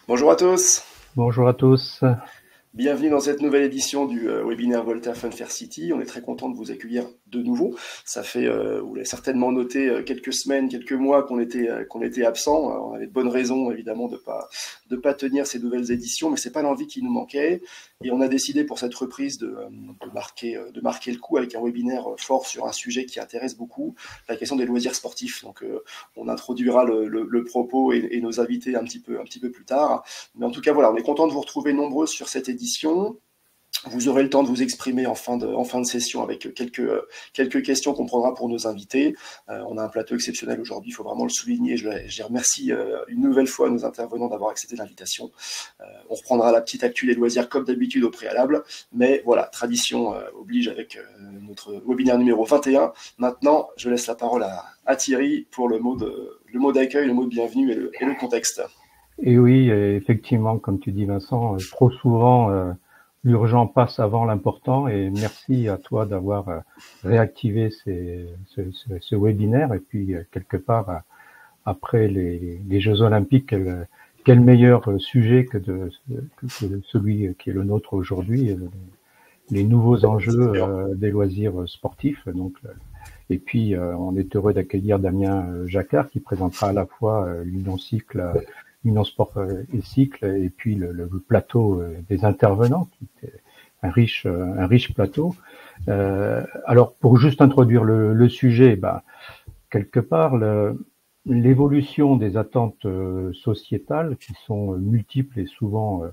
Bonjour à tous, Bonjour à tous. bienvenue dans cette nouvelle édition du webinaire Volta Fun Fair City. On est très content de vous accueillir de nouveau. Ça fait, vous l'avez certainement noté, quelques semaines, quelques mois qu'on était absent. On avait de bonnes raisons évidemment de pas tenir ces nouvelles éditions, mais c'est pas l'envie qui nous manquait. Et on a décidé pour cette reprise de marquer le coup avec un webinaire fort sur un sujet qui intéresse beaucoup, la question des loisirs sportifs. Donc on introduira le propos et nos invités un petit peu plus tard. Mais en tout cas, voilà, on est content de vous retrouver nombreux sur cette édition. Vous aurez le temps de vous exprimer en fin de session avec quelques questions qu'on prendra pour nos invités. On a un plateau exceptionnel aujourd'hui, il faut vraiment le souligner. Je remercie une nouvelle fois nos intervenants d'avoir accepté l'invitation. On reprendra la petite actu des loisirs comme d'habitude au préalable. Mais voilà, tradition oblige avec notre webinaire numéro 21. Maintenant, je laisse la parole à Thierry pour le mot d'accueil, le mot de bienvenue et le contexte. Et oui, effectivement, comme tu dis Vincent, trop souvent, l'urgent passe avant l'important et merci à toi d'avoir réactivé ce webinaire et puis quelque part, après les Jeux Olympiques, quel meilleur sujet que celui qui est le nôtre aujourd'hui, les nouveaux enjeux C'est sûr. des loisirs sportifs. Donc, et puis, on est heureux d'accueillir Damien Jacquard qui présentera à la fois l'Union Sport et Cycle, et puis le plateau des intervenants, qui était un riche plateau. Alors, pour juste introduire le sujet, quelque part, l'évolution des attentes sociétales, qui sont multiples et souvent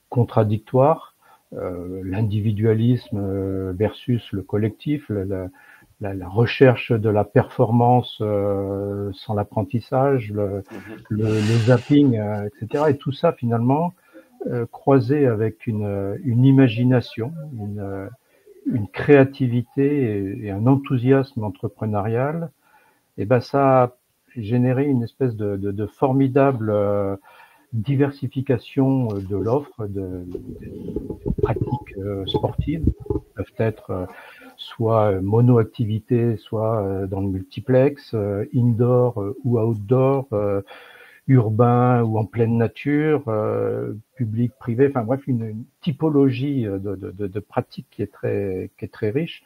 contradictoires, l'individualisme versus le collectif, la recherche de la performance sans l'apprentissage, Mhm. le zapping, etc. Et tout ça finalement croisé avec une imagination, une créativité et un enthousiasme entrepreneurial, et ben ça a généré une espèce de formidable diversification de l'offre des pratiques sportives peuvent être soit monoactivité, soit dans le multiplex, indoor ou outdoor, urbain ou en pleine nature, public, privé, enfin bref, une typologie de pratiques qui est très riche.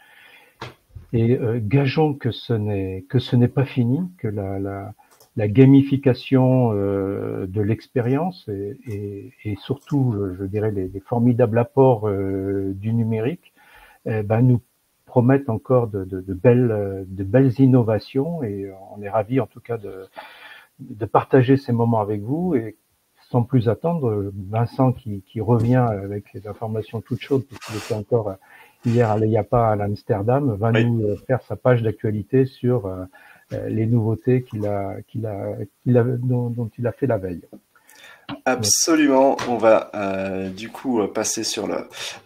Et gageons que ce n'est pas fini, que la gamification de l'expérience et surtout, je dirais, les formidables apports du numérique nous promettent encore de belles innovations et on est ravis en tout cas de partager ces moments avec vous et sans plus attendre, Vincent qui revient avec les informations toutes chaudes puisqu'il était encore hier à l'EIAPA à l'Amsterdam, va Oui. nous faire sa page d'actualité sur les nouveautés dont il a fait la veille. Donc, Absolument, on va du coup passer sur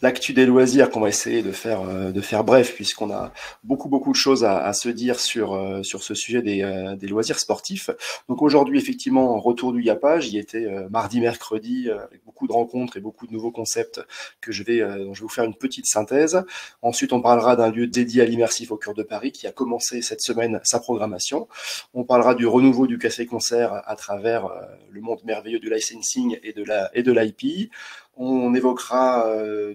l'actu des loisirs qu'on va essayer de faire bref puisqu'on a beaucoup de choses à se dire sur ce sujet des loisirs sportifs. Donc aujourd'hui effectivement retour du YAPA, j'y étais mardi mercredi avec beaucoup de rencontres et beaucoup de nouveaux concepts dont je vais vous faire une petite synthèse. Ensuite on parlera d'un lieu dédié à l'immersif au cœur de Paris qui a commencé cette semaine sa programmation. On parlera du renouveau du café-concert à travers le monde merveilleux du licensing et de l'IP. On évoquera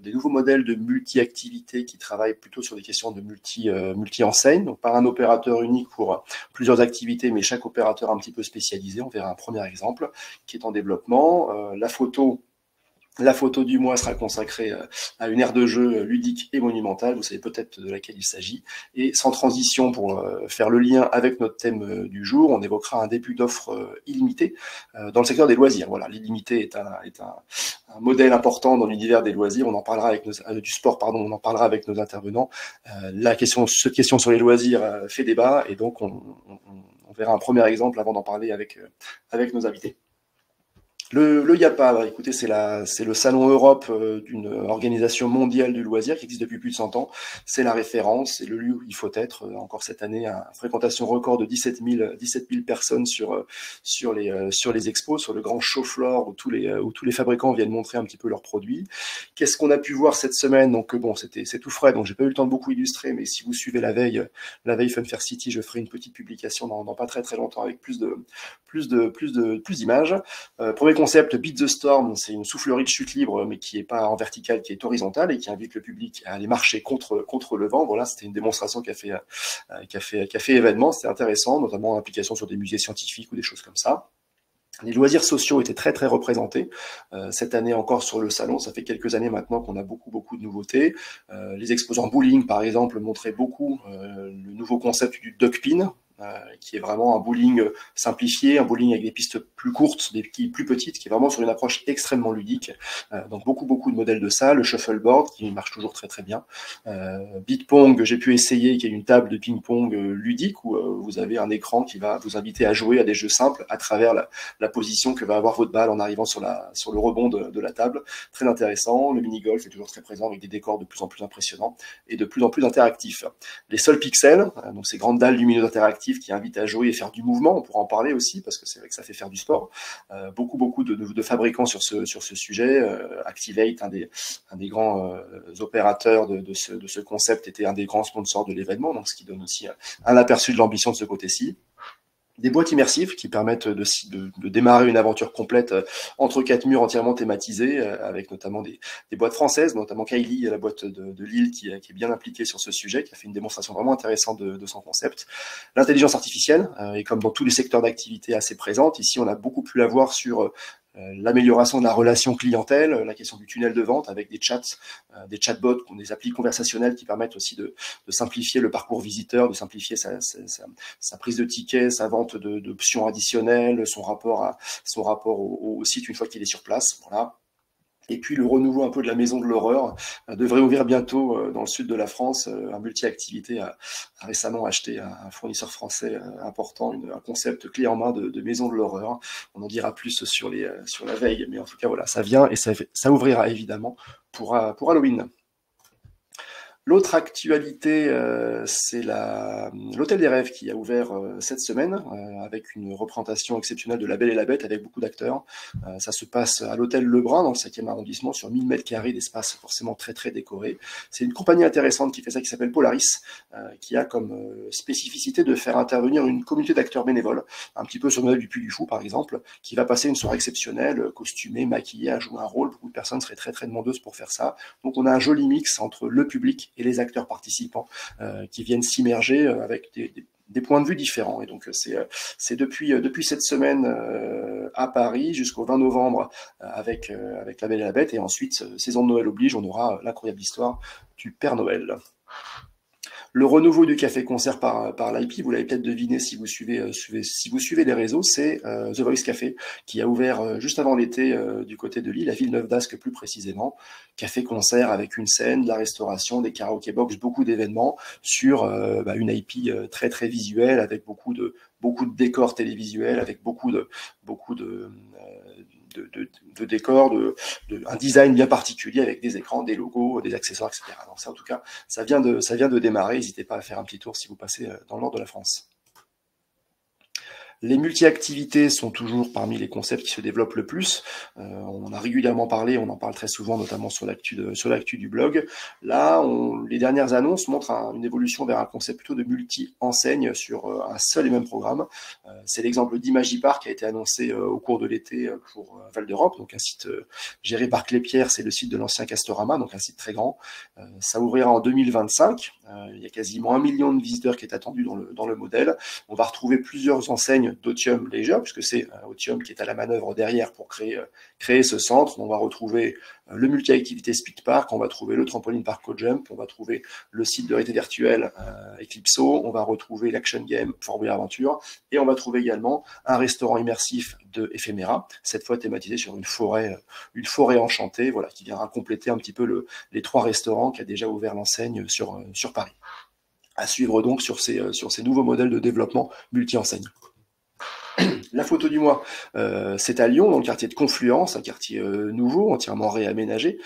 des nouveaux modèles de multi-activités qui travaillent plutôt sur des questions de multi-enseigne, donc par un opérateur unique pour plusieurs activités, mais chaque opérateur un petit peu spécialisé. On verra un premier exemple qui est en développement. La photo du mois sera consacrée à une aire de jeu ludique et monumentale, vous savez peut-être de laquelle il s'agit. Et sans transition, pour faire le lien avec notre thème du jour, on évoquera un début d'offre illimité dans le secteur des loisirs. Voilà, l'illimité est un modèle important dans l'univers des loisirs. On en parlera avec du sport, pardon, on en parlera avec nos intervenants. Cette question sur les loisirs fait débat, et donc on verra un premier exemple avant d'en parler avec nos invités. Le YAPA, écoutez, c'est le salon Europe d'une organisation mondiale du loisir qui existe depuis plus de 100 ans. C'est la référence, c'est le lieu où il faut être. Encore cette année, une fréquentation record de 17 000 personnes sur les expos, sur le grand show floor où tous les fabricants viennent montrer un petit peu leurs produits. Qu'est-ce qu'on a pu voir cette semaine? Donc bon, c'est tout frais, donc j'ai pas eu le temps de beaucoup illustrer, mais si vous suivez la veille Fun Fair City, je ferai une petite publication dans pas très longtemps avec plus d'images. Premier premier concept, Beat the Storm, c'est une soufflerie de chute libre, mais qui est pas en verticale, qui est horizontale et qui invite le public à aller marcher contre le vent. Voilà, c'était une démonstration qui a fait événement. C'était intéressant, notamment en application sur des musées scientifiques ou des choses comme ça. Les loisirs sociaux étaient très très représentés cette année encore sur le salon. Ça fait quelques années maintenant qu'on a beaucoup de nouveautés. Les exposants bowling par exemple montraient beaucoup le nouveau concept du duck pin, qui est vraiment un bowling simplifié, un bowling avec des pistes plus courtes, des quilles plus petites, qui est vraiment sur une approche extrêmement ludique. Donc beaucoup de modèles de ça. Le shuffleboard qui marche toujours très très bien. Beat Pong, j'ai pu essayer, qui est une table de ping-pong ludique où vous avez un écran qui va vous inviter à jouer à des jeux simples à travers la position que va avoir votre balle en arrivant sur le rebond de la table. Très intéressant. Le mini-golf est toujours très présent avec des décors de plus en plus impressionnants et de plus en plus interactifs. Les Sol Pixels, donc ces grandes dalles lumineuses interactives qui invitent à jouer et faire du mouvement, on pourra en parler aussi parce que c'est vrai que ça fait faire du sport. Beaucoup de fabricants sur ce sujet. Activate, un des grands opérateurs de ce concept, était un des grands sponsors de l'événement, donc ce qui donne aussi un aperçu de l'ambition de ce côté-ci. Des boîtes immersives qui permettent de démarrer une aventure complète entre quatre murs entièrement thématisés, avec notamment des boîtes françaises, notamment Kylie, la boîte de Lille, qui est bien impliquée sur ce sujet, qui a fait une démonstration vraiment intéressante de son concept. L'intelligence artificielle est comme dans tous les secteurs d'activité assez présente. Ici, on a beaucoup pu la voir sur l'amélioration de la relation clientèle, la question du tunnel de vente avec des chats, des chatbots, des applis conversationnelles qui permettent aussi de simplifier le parcours visiteur, de simplifier sa prise de tickets, sa vente d'options additionnelles, son rapport au site une fois qu'il est sur place. Voilà. Et puis le renouveau un peu de la maison de l'horreur devrait ouvrir bientôt dans le sud de la France. Un multi-activité a récemment acheté un fournisseur français important un concept clé en main de maison de l'horreur. On en dira plus sur la veille, mais en tout cas voilà, ça vient et ça ouvrira évidemment pour Halloween. L'autre actualité, c'est l'Hôtel des Rêves qui a ouvert cette semaine avec une représentation exceptionnelle de La Belle et la Bête avec beaucoup d'acteurs. Ça se passe à l'Hôtel Lebrun dans le 5e arrondissement sur 1000 mètres carrés d'espace forcément très très décoré. C'est une compagnie intéressante qui fait ça, qui s'appelle Polaris, qui a comme spécificité de faire intervenir une communauté d'acteurs bénévoles, un petit peu sur le modèle du Puy du Fou par exemple, qui va passer une soirée exceptionnelle, costumée, maquillée, à jouer un rôle. Beaucoup de personnes seraient très très demandeuses pour faire ça. Donc on a un joli mix entre le public et les acteurs participants qui viennent s'immerger avec des points de vue différents. Et donc c'est depuis cette semaine à Paris jusqu'au 20 novembre avec La Belle et la Bête. Et ensuite, saison de Noël oblige, on aura l'incroyable histoire du Père Noël. Le renouveau du café-concert par l'IP, vous l'avez peut-être deviné si vous suivez les réseaux, c'est The Voice Café, qui a ouvert juste avant l'été du côté de Lille, à Villeneuve d'Ascq plus précisément. Café-concert avec une scène, de la restauration, des karaoké box, beaucoup d'événements sur une IP très très visuelle, avec beaucoup de décors télévisuels, avec beaucoup de décors, un design bien particulier avec des écrans, des logos, des accessoires, etc. Donc ça, en tout cas, ça vient de démarrer. N'hésitez pas à faire un petit tour si vous passez dans le nord de la France. Les multi-activités sont toujours parmi les concepts qui se développent le plus. On en a régulièrement parlé, on en parle très souvent, notamment sur l'actu du blog. Là, les dernières annonces montrent une évolution vers un concept plutôt de multi-enseigne sur un seul et même programme. C'est l'exemple d'Imagipark qui a été annoncé au cours de l'été pour Val d'Europe, donc un site géré par Clépierre, c'est le site de l'ancien Castorama, donc un site très grand. Ça ouvrira en 2025. Il y a quasiment 1 million de visiteurs qui est attendu dans le modèle. On va retrouver plusieurs enseignes d'Otium Leisure, puisque c'est Otium qui est à la manœuvre derrière pour créer ce centre. On va retrouver le multi-activité Speed Park, on va trouver le trampoline Park Jump, on va trouver le site de réalité virtuelle Eclipso, on va retrouver l'Action Game Fort Boyard Aventure, et on va trouver également un restaurant immersif de Ephéméra, cette fois thématisé sur une forêt enchantée, voilà, qui viendra compléter un petit peu les 3 restaurants qu'a déjà ouvert l'enseigne sur Paris. À suivre donc sur ces nouveaux modèles de développement multi-enseigne. La photo du mois, c'est à Lyon, dans le quartier de Confluence, un quartier nouveau, entièrement réaménagé,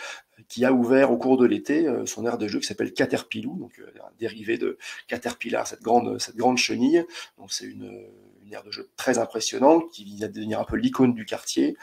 qui a ouvert au cours de l'été son aire de jeu qui s'appelle Caterpillar, donc un dérivé de Caterpillar, cette grande chenille. Donc c'est une une aire de jeu très impressionnante qui vient de devenir un peu l'icône du quartier,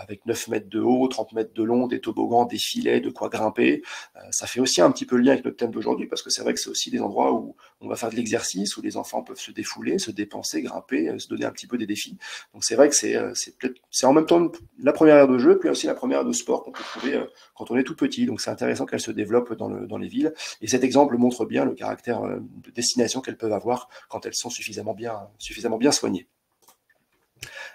avec 9 mètres de haut, 30 mètres de long, des toboggans, des filets, de quoi grimper. Ça fait aussi un petit peu lien avec notre thème d'aujourd'hui, parce que c'est vrai que c'est aussi des endroits où on va faire de l'exercice, où les enfants peuvent se défouler, se dépenser, grimper, se donner un petit peu des défis. Donc c'est vrai que c'est en même temps la première aire de jeu, puis aussi la première aire de sport qu'on peut trouver quand on est tout petit. Donc c'est intéressant qu'elle se développe dans les villes. Et cet exemple montre bien le caractère de destination qu'elles peuvent avoir quand elles sont suffisamment bien soignées.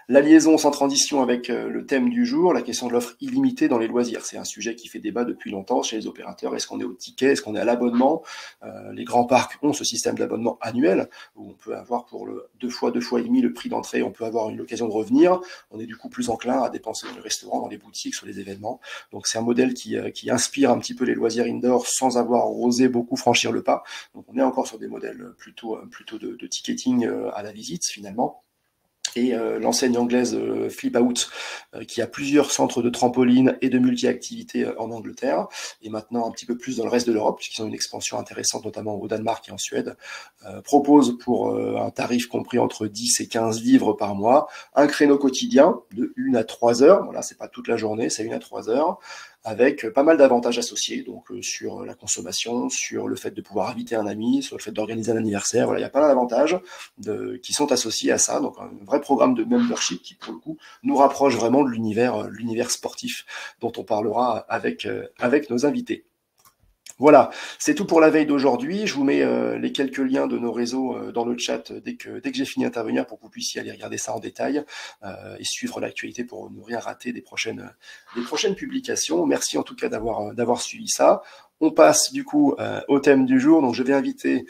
La liaison sans transition avec le thème du jour, la question de l'offre illimitée dans les loisirs. C'est un sujet qui fait débat depuis longtemps chez les opérateurs. Est-ce qu'on est au ticket? Est-ce qu'on est à l'abonnement? Les grands parcs ont ce système d'abonnement annuel où on peut avoir pour deux fois et demi le prix d'entrée, on peut avoir l'occasion de revenir. On est du coup plus enclin à dépenser dans le restaurant, dans les boutiques, sur les événements. Donc c'est un modèle qui inspire un petit peu les loisirs indoor sans avoir osé beaucoup franchir le pas. Donc on est encore sur des modèles plutôt de ticketing à la visite finalement. Et l'enseigne anglaise Flip Out, qui a plusieurs centres de trampoline et de multi-activités en Angleterre, et maintenant un petit peu plus dans le reste de l'Europe, puisqu'ils ont une expansion intéressante, notamment au Danemark et en Suède, propose pour un tarif compris entre 10 et 15 livres par mois, un créneau quotidien de 1 à 3 heures, voilà, c'est pas toute la journée, c'est 1 à 3 heures, avec pas mal d'avantages associés, donc sur la consommation, sur le fait de pouvoir inviter un ami, sur le fait d'organiser un anniversaire, voilà, il y a pas mal d'avantages qui sont associés à ça, donc un vrai programme de membership qui, pour le coup, nous rapproche vraiment de l'univers sportif dont on parlera avec nos invités. Voilà, c'est tout pour la veille d'aujourd'hui. Je vous mets les quelques liens de nos réseaux dans le chat dès que j'ai fini d'intervenir pour que vous puissiez aller regarder ça en détail et suivre l'actualité pour ne rien rater des prochaines publications. Merci en tout cas d'avoir suivi ça. On passe du coup au thème du jour. Donc je vais inviter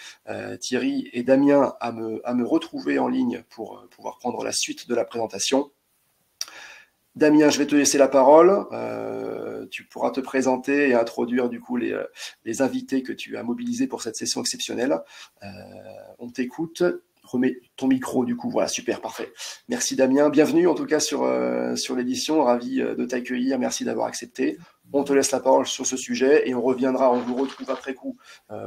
Thierry et Damien à me retrouver en ligne pour pouvoir prendre la suite de la présentation. Damien, je vais te laisser la parole. Tu pourras te présenter et introduire du coup les invités que tu as mobilisés pour cette session exceptionnelle. On t'écoute. Remets ton micro du coup. Voilà, super, parfait. Merci Damien. Bienvenue en tout cas sur l'édition. Ravi de t'accueillir. Merci d'avoir accepté. On te laisse la parole sur ce sujet et on vous retrouve après coup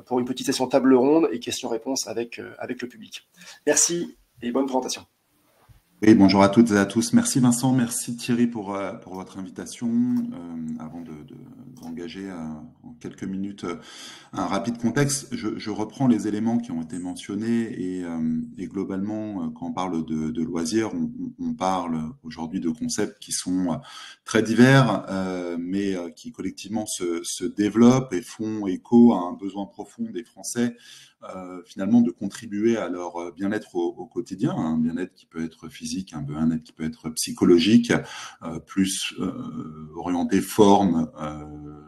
pour une petite session table ronde et questions-réponses avec le public. Merci et bonne présentation. Oui, bonjour à toutes et à tous. Merci Vincent, merci Thierry pour votre invitation. Avant d'engager en quelques minutes un rapide contexte, je reprends les éléments qui ont été mentionnés et globalement, quand on parle de loisirs, on parle aujourd'hui de concepts qui sont très divers, mais qui collectivement se développent et font écho à un besoin profond des Français. Finalement de contribuer à leur bien-être au quotidien, un bien-être qui peut être physique, un bien-être qui peut être psychologique, plus orienté forme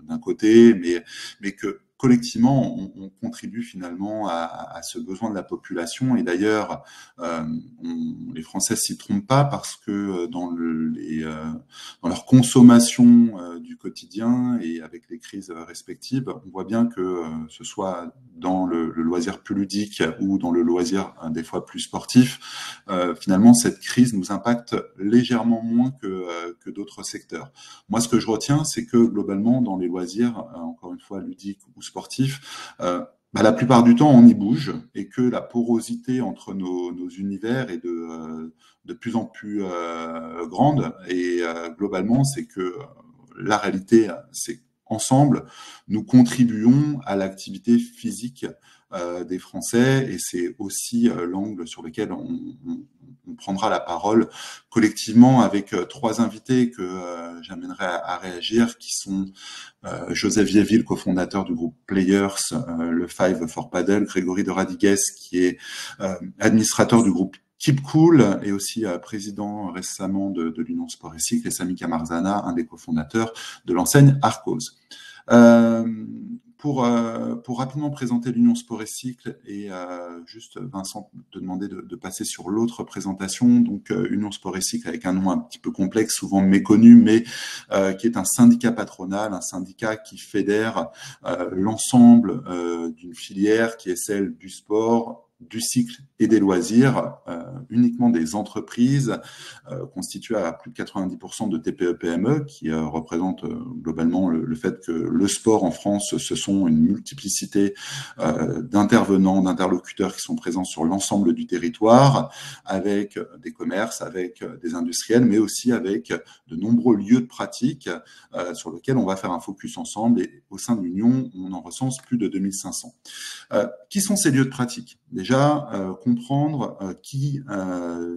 d'un côté, mais que collectivement, on contribue finalement à ce besoin de la population. Et d'ailleurs, les Français s'y trompent pas parce que dans leur consommation du quotidien et avec les crises respectives, on voit bien que ce soit dans le loisir plus ludique ou dans le loisir des fois plus sportif, finalement, cette crise nous impacte légèrement moins que d'autres secteurs. Moi, ce que je retiens, c'est que globalement, dans les loisirs, encore une fois, ludiques ou sportifs, la plupart du temps, on y bouge et que la porosité entre nos univers est de plus en plus grande. Et globalement, c'est que la réalité, c'est qu'ensemble, nous contribuons à l'activité physique des Français et c'est aussi l'angle sur lequel on prendra la parole collectivement avec trois invités que j'amènerai à réagir, qui sont Joseph Viéville, cofondateur du groupe Players, le Five for Paddle, Grégory de Radigues, qui est administrateur du groupe Keep Cool et aussi président récemment de l'Union Sport et Cycle, et Sami Kamarzana, un des cofondateurs de l'enseigne Arcos. Pour rapidement présenter l'Union Sport et Cycle et juste Vincent te demander de passer sur l'autre présentation, donc Union Sport et Cycle avec un nom un petit peu complexe, souvent méconnu, mais qui est un syndicat patronal, un syndicat qui fédère l'ensemble d'une filière qui est celle du sport, du cycle et des loisirs, uniquement des entreprises constituées à plus de 90% de TPE-PME, qui représentent globalement le fait que le sport en France, ce sont une multiplicité d'intervenants, d'interlocuteurs qui sont présents sur l'ensemble du territoire, avec des commerces, avec des industriels, mais aussi avec de nombreux lieux de pratique sur lesquels on va faire un focus ensemble. Et au sein de l'Union, on en recense plus de 2500. Qui sont ces lieux de pratique? Déjà, comprendre qui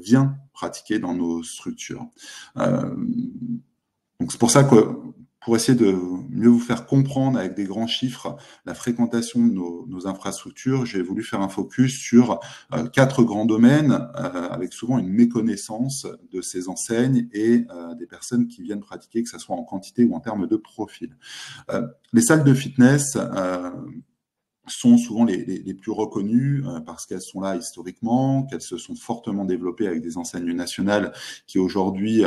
vient pratiquer dans nos structures. Donc c'est pour ça que, pour essayer de mieux vous faire comprendre avec des grands chiffres la fréquentation de nos infrastructures, j'ai voulu faire un focus sur 4 grands domaines, avec souvent une méconnaissance de ces enseignes et des personnes qui viennent pratiquer, que ce soit en quantité ou en termes de profil. Les salles de fitness sont souvent les plus reconnues parce qu'elles sont là historiquement, qu'elles se sont fortement développées avec des enseignes nationales qui aujourd'hui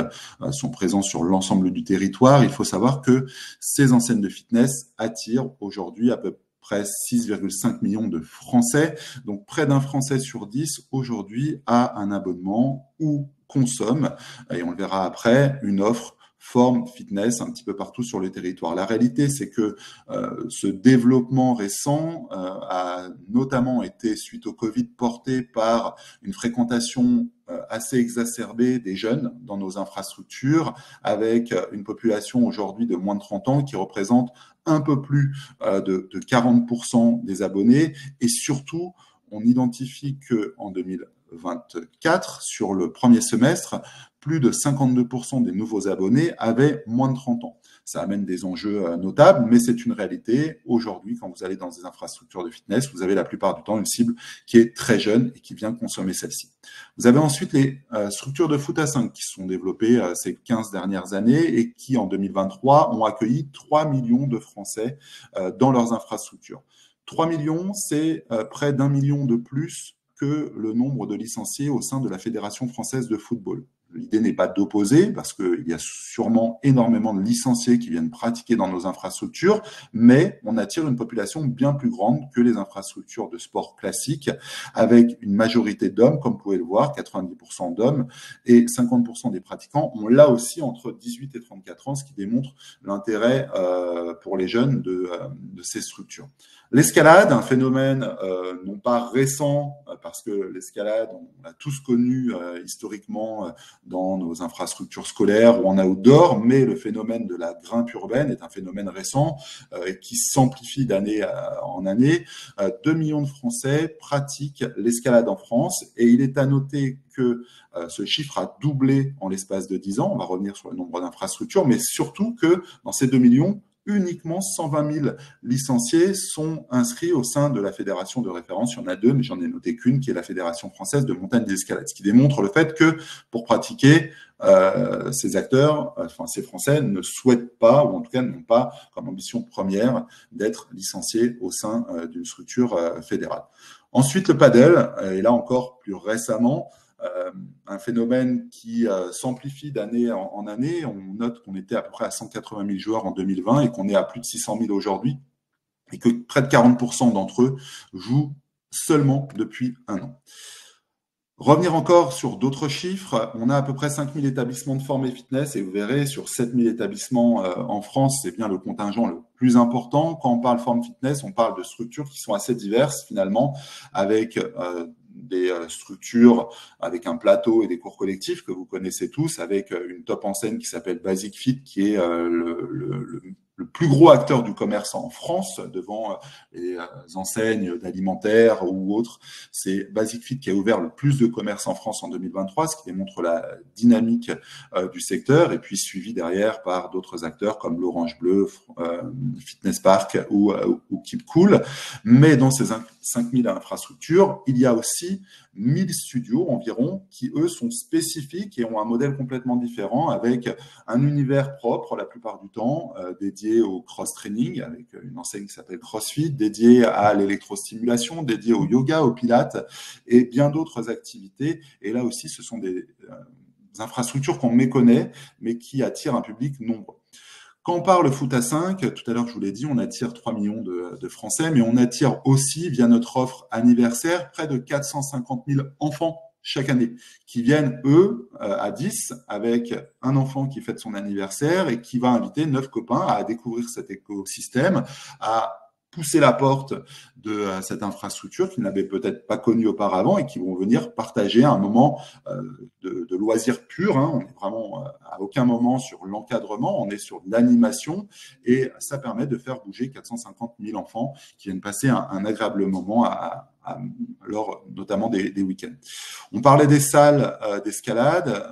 sont présentes sur l'ensemble du territoire. Il faut savoir que ces enseignes de fitness attirent aujourd'hui à peu près 6,5 millions de Français. Donc près d'un Français sur 10 aujourd'hui a un abonnement ou consomme, et on le verra après, une offre forme fitness un petit peu partout sur le territoire. La réalité, c'est que ce développement récent a notamment été, suite au Covid, porté par une fréquentation assez exacerbée des jeunes dans nos infrastructures, avec une population aujourd'hui de moins de 30 ans qui représente un peu plus de 40% des abonnés. Et surtout, on identifie qu'en 2024, sur le premier semestre, plus de 52% des nouveaux abonnés avaient moins de 30 ans. Ça amène des enjeux notables, mais c'est une réalité. Aujourd'hui, quand vous allez dans des infrastructures de fitness, vous avez la plupart du temps une cible qui est très jeune et qui vient consommer celle-ci. Vous avez ensuite les structures de foot à 5 qui se sont développées ces 15 dernières années et qui, en 2023, ont accueilli 3 millions de Français dans leurs infrastructures. 3 millions, c'est près d'1 million de plus que le nombre de licenciés au sein de la Fédération française de football. L'idée n'est pas d'opposer, parce qu'il y a sûrement énormément de licenciés qui viennent pratiquer dans nos infrastructures, mais on attire une population bien plus grande que les infrastructures de sport classiques, avec une majorité d'hommes, comme vous pouvez le voir, 90% d'hommes, et 50% des pratiquants ont là aussi entre 18 et 34 ans, ce qui démontre l'intérêt pour les jeunes de ces structures. L'escalade, un phénomène non pas récent, parce que l'escalade, on l'a tous connu historiquement dans nos infrastructures scolaires ou en outdoor, mais le phénomène de la grimpe urbaine est un phénomène récent qui s'amplifie d'année en année. 2 millions de Français pratiquent l'escalade en France et il est à noter que ce chiffre a doublé en l'espace de 10 ans. On va revenir sur le nombre d'infrastructures, mais surtout que dans ces 2 millions, uniquement 120 000 licenciés sont inscrits au sein de la fédération de référence. Il y en a 2, mais j'en ai noté qu'une, qui est la Fédération française de montagne d'escalade, ce qui démontre le fait que pour pratiquer, ces acteurs, ces Français ne souhaitent pas, ou en tout cas n'ont pas comme ambition première d'être licenciés au sein d'une structure fédérale. Ensuite, le paddle, et là encore plus récemment, un phénomène qui s'amplifie d'année en année. On note qu'on était à peu près à 180 000 joueurs en 2020 et qu'on est à plus de 600 000 aujourd'hui et que près de 40% d'entre eux jouent seulement depuis 1 an. Revenir encore sur d'autres chiffres, on a à peu près 5 000 établissements de forme et fitness et vous verrez sur 7 000 établissements en France, c'est bien le contingent le plus important. Quand on parle forme fitness, on parle de structures qui sont assez diverses finalement, avec des structures avec un plateau et des cours collectifs que vous connaissez tous, avec une top enseigne qui s'appelle Basic Fit, qui est le plus gros acteur du commerce en France, devant les enseignes d'alimentaire ou autres. C'est Basic Fit qui a ouvert le plus de commerce en France en 2023, ce qui démontre la dynamique du secteur, et puis suivi derrière par d'autres acteurs comme l'Orange Bleu, Fitness Park ou Keep Cool. Mais dans ces 5000 infrastructures, il y a aussi 1000 studios environ qui, eux, sont spécifiques et ont un modèle complètement différent avec un univers propre la plupart du temps, dédié au cross-training avec une enseigne qui s'appelle CrossFit, dédié à l'électrostimulation, dédié au yoga, au pilates et bien d'autres activités. Et là aussi, ce sont des infrastructures qu'on méconnaît mais qui attirent un public nombreux. Quand on parle foot à 5, tout à l'heure je vous l'ai dit, on attire 3 millions de Français, mais on attire aussi via notre offre anniversaire près de 450 000 enfants chaque année qui viennent, eux, à 10 avec un enfant qui fête son anniversaire et qui va inviter 9 copains à découvrir cet écosystème, à pousser la porte de cette infrastructure qu'ils n'avaient peut-être pas connue auparavant et qui vont venir partager un moment de loisirs pur. On n'est vraiment à aucun moment sur l'encadrement, on est sur l'animation et ça permet de faire bouger 450 000 enfants qui viennent passer un agréable moment lors notamment des week-ends. On parlait des salles d'escalade.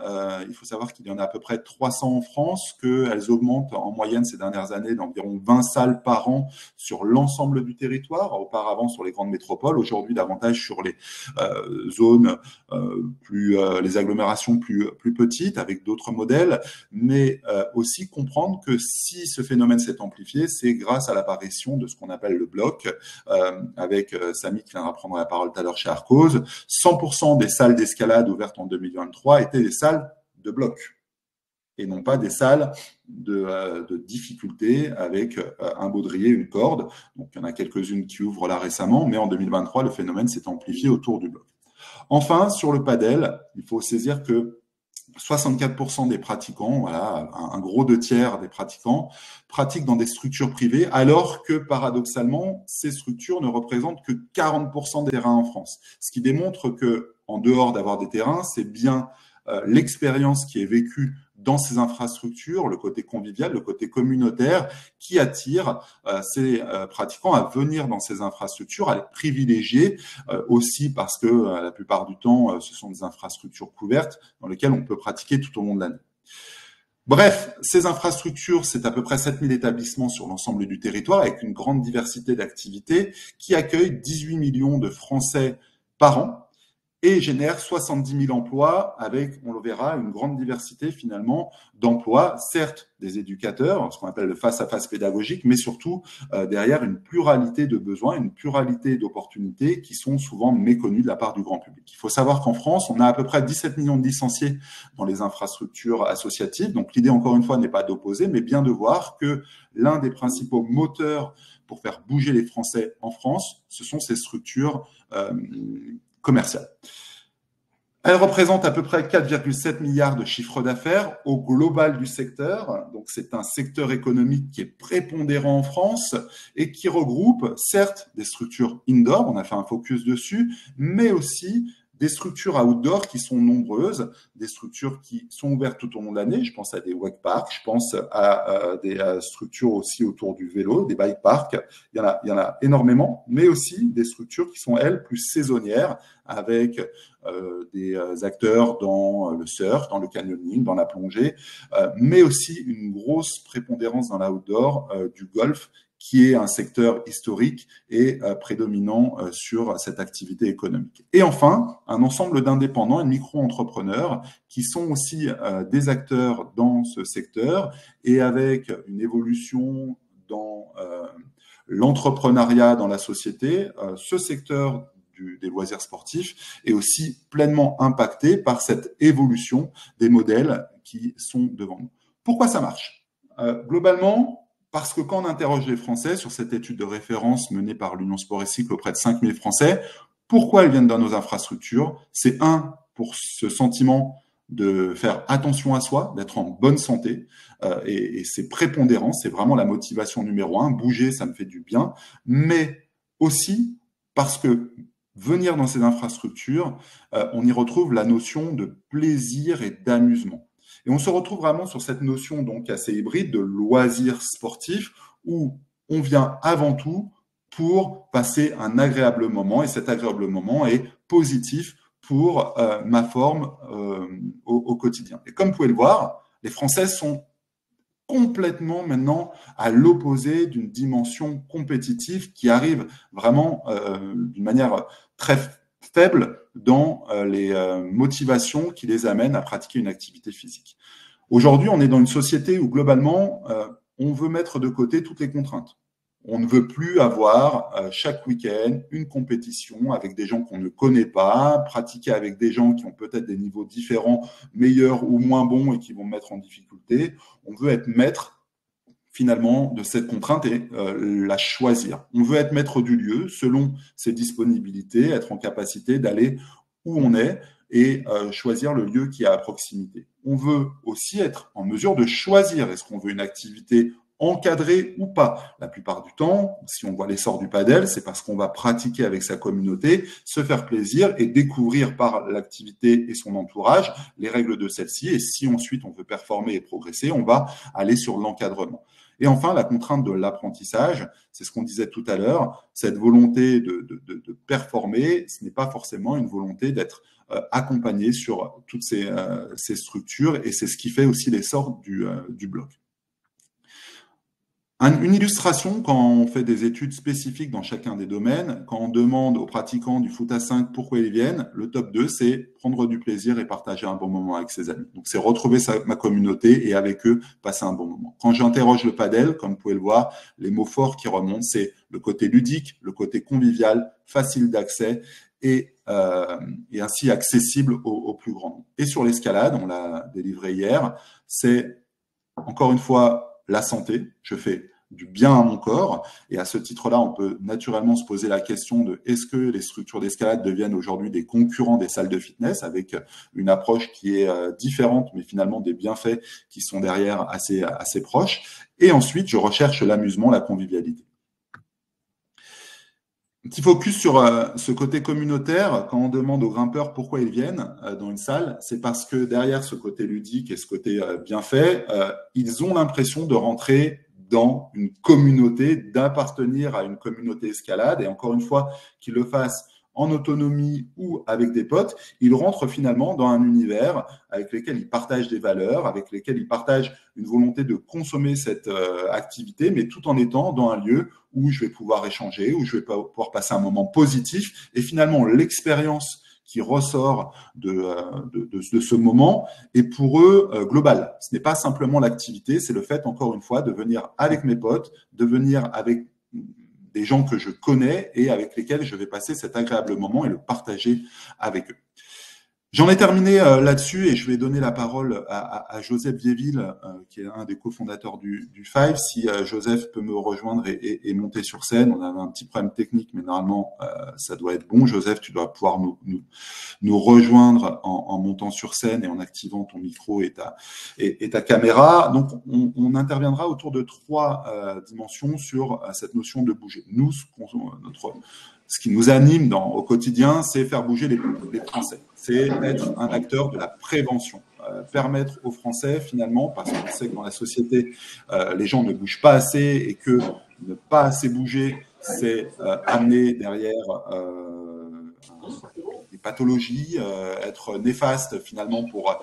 Il faut savoir qu'il y en a à peu près 300 en France, qu'elles augmentent en moyenne ces dernières années d'environ 20 salles par an sur l'ensemble du territoire, auparavant sur les grandes métropoles, aujourd'hui davantage sur les zones les agglomérations plus petites, avec d'autres modèles, mais aussi comprendre que si ce phénomène s'est amplifié, c'est grâce à l'apparition de ce qu'on appelle le bloc, avec Samy qui viendra prendre la parole tout à l'heure chez Arcos. 100% des salles d'escalade ouvertes en 2023 étaient des salles de bloc et non pas des salles de difficulté avec un baudrier, une corde. Donc, il y en a quelques-unes qui ouvrent là récemment, mais en 2023, le phénomène s'est amplifié autour du bloc. Enfin, sur le padel, il faut saisir que 64% des pratiquants, voilà, un gros 2/3 des pratiquants, pratiquent dans des structures privées, alors que paradoxalement, ces structures ne représentent que 40% des terrains en France. Ce qui démontre que, en dehors d'avoir des terrains, c'est bien l'expérience qui est vécue dans ces infrastructures, le côté convivial, le côté communautaire, qui attire ces pratiquants à venir dans ces infrastructures, à les privilégier aussi parce que la plupart du temps, ce sont des infrastructures couvertes dans lesquelles on peut pratiquer tout au long de l'année. Bref, ces infrastructures, c'est à peu près 7000 établissements sur l'ensemble du territoire avec une grande diversité d'activités qui accueillent 18 millions de Français par an et génère 70 000 emplois avec, on le verra, une grande diversité finalement d'emplois, certes des éducateurs, ce qu'on appelle le face-à-face pédagogique, mais surtout derrière une pluralité de besoins, une pluralité d'opportunités qui sont souvent méconnues de la part du grand public. Il faut savoir qu'en France, on a à peu près 17 millions de licenciés dans les infrastructures associatives. Donc l'idée, encore une fois, n'est pas d'opposer, mais bien de voir que l'un des principaux moteurs pour faire bouger les Français en France, ce sont ces structures commerciales. Elle représente à peu près 4,7 milliards de chiffre d'affaires au global du secteur. Donc, c'est un secteur économique qui est prépondérant en France et qui regroupe, certes, des structures indoor, on a fait un focus dessus, mais aussi des structures outdoor qui sont nombreuses, des structures qui sont ouvertes tout au long de l'année. Je pense à des wake parks, je pense à des structures aussi autour du vélo, des bike parks. Il y en a énormément, mais aussi des structures qui sont, elles, plus saisonnières, avec des acteurs dans le surf, dans le canyoning, dans la plongée, mais aussi une grosse prépondérance dans l'outdoor du golf, qui est un secteur historique et prédominant sur cette activité économique. Et enfin, un ensemble d'indépendants et de micro-entrepreneurs qui sont aussi des acteurs dans ce secteur et avec une évolution dans l'entrepreneuriat dans la société, ce secteur des loisirs sportifs est aussi pleinement impacté par cette évolution des modèles qui sont devant nous. Pourquoi ça marche ? Globalement, parce que quand on interroge les Français sur cette étude de référence menée par l'Union Sport et Cycle auprès de 5000 Français, pourquoi ils viennent dans nos infrastructures ? C'est pour ce sentiment de faire attention à soi, d'être en bonne santé, et c'est prépondérant, c'est vraiment la motivation numéro 1. Bouger, ça me fait du bien, mais aussi parce que venir dans ces infrastructures, on y retrouve la notion de plaisir et d'amusement. Et on se retrouve vraiment sur cette notion donc assez hybride de loisir sportif où on vient avant tout pour passer un agréable moment et cet agréable moment est positif pour ma forme au quotidien. Et comme vous pouvez le voir, les Français sont complètement maintenant à l'opposé d'une dimension compétitive qui arrive vraiment d'une manière très faible dans les motivations qui les amènent à pratiquer une activité physique. Aujourd'hui, on est dans une société où globalement, on veut mettre de côté toutes les contraintes. On ne veut plus avoir chaque week-end une compétition avec des gens qu'on ne connaît pas, pratiquer avec des gens qui ont peut-être des niveaux différents, meilleurs ou moins bons et qui vont me mettre en difficulté. On veut être maître finalement de cette contrainte et la choisir. On veut être maître du lieu selon ses disponibilités, être en capacité d'aller où on est et choisir le lieu qui est à proximité. On veut aussi être en mesure de choisir, est-ce qu'on veut une activité encadré ou pas. La plupart du temps, si on voit l'essor du padel, c'est parce qu'on va pratiquer avec sa communauté, se faire plaisir et découvrir par l'activité et son entourage les règles de celle-ci. Et si ensuite on veut performer et progresser, on va aller sur l'encadrement. Et enfin, la contrainte de l'apprentissage, c'est ce qu'on disait tout à l'heure, cette volonté de performer, ce n'est pas forcément une volonté d'être accompagné sur toutes ces structures, et c'est ce qui fait aussi l'essor du bloc. Une illustration, quand on fait des études spécifiques dans chacun des domaines, quand on demande aux pratiquants du foot à 5 pourquoi ils viennent, le top 2, c'est prendre du plaisir et partager un bon moment avec ses amis. Donc, c'est retrouver ma communauté et avec eux, passer un bon moment. Quand j'interroge le padel, comme vous pouvez le voir, les mots forts qui remontent, c'est le côté ludique, le côté convivial, facile d'accès et ainsi accessible au plus grand nombre. Et sur l'escalade, on l'a délivré hier, c'est encore une fois la santé, je fais du bien à mon corps. Et à ce titre-là, on peut naturellement se poser la question de est-ce que les structures d'escalade deviennent aujourd'hui des concurrents des salles de fitness avec une approche qui est différente, mais finalement des bienfaits qui sont derrière assez proches. Et ensuite, je recherche l'amusement, la convivialité. Un petit focus sur ce côté communautaire. Quand on demande aux grimpeurs pourquoi ils viennent dans une salle, c'est parce que derrière ce côté ludique et ce côté bien fait, ils ont l'impression de rentrer dans une communauté, d'appartenir à une communauté escalade. Et encore une fois, qu'ils le fassent en autonomie ou avec des potes, ils rentrent finalement dans un univers avec lequel ils partagent des valeurs, avec lesquels ils partagent une volonté de consommer cette activité, mais tout en étant dans un lieu où je vais pouvoir échanger, où je vais pouvoir passer un moment positif. Et finalement, l'expérience qui ressort de ce moment est pour eux globale. Ce n'est pas simplement l'activité, c'est le fait, encore une fois, de venir avec mes potes, de venir avec des gens que je connais et avec lesquels je vais passer cet agréable moment et le partager avec eux. J'en ai terminé là-dessus et je vais donner la parole à Joseph Viéville, qui est un des cofondateurs du Five. Si Joseph peut me rejoindre et monter sur scène, on avait un petit problème technique, mais normalement, ça doit être bon. Joseph, tu dois pouvoir nous rejoindre en montant sur scène et en activant ton micro et ta caméra. Donc, on interviendra autour de 3 dimensions sur cette notion de bouger. Nous, ce qui nous anime au quotidien, c'est faire bouger les Français. C'est être un acteur de la prévention. Permettre aux Français, finalement, parce qu'on sait que dans la société, les gens ne bougent pas assez et que ne pas assez bouger, c'est amener derrière des pathologies, être néfaste finalement pour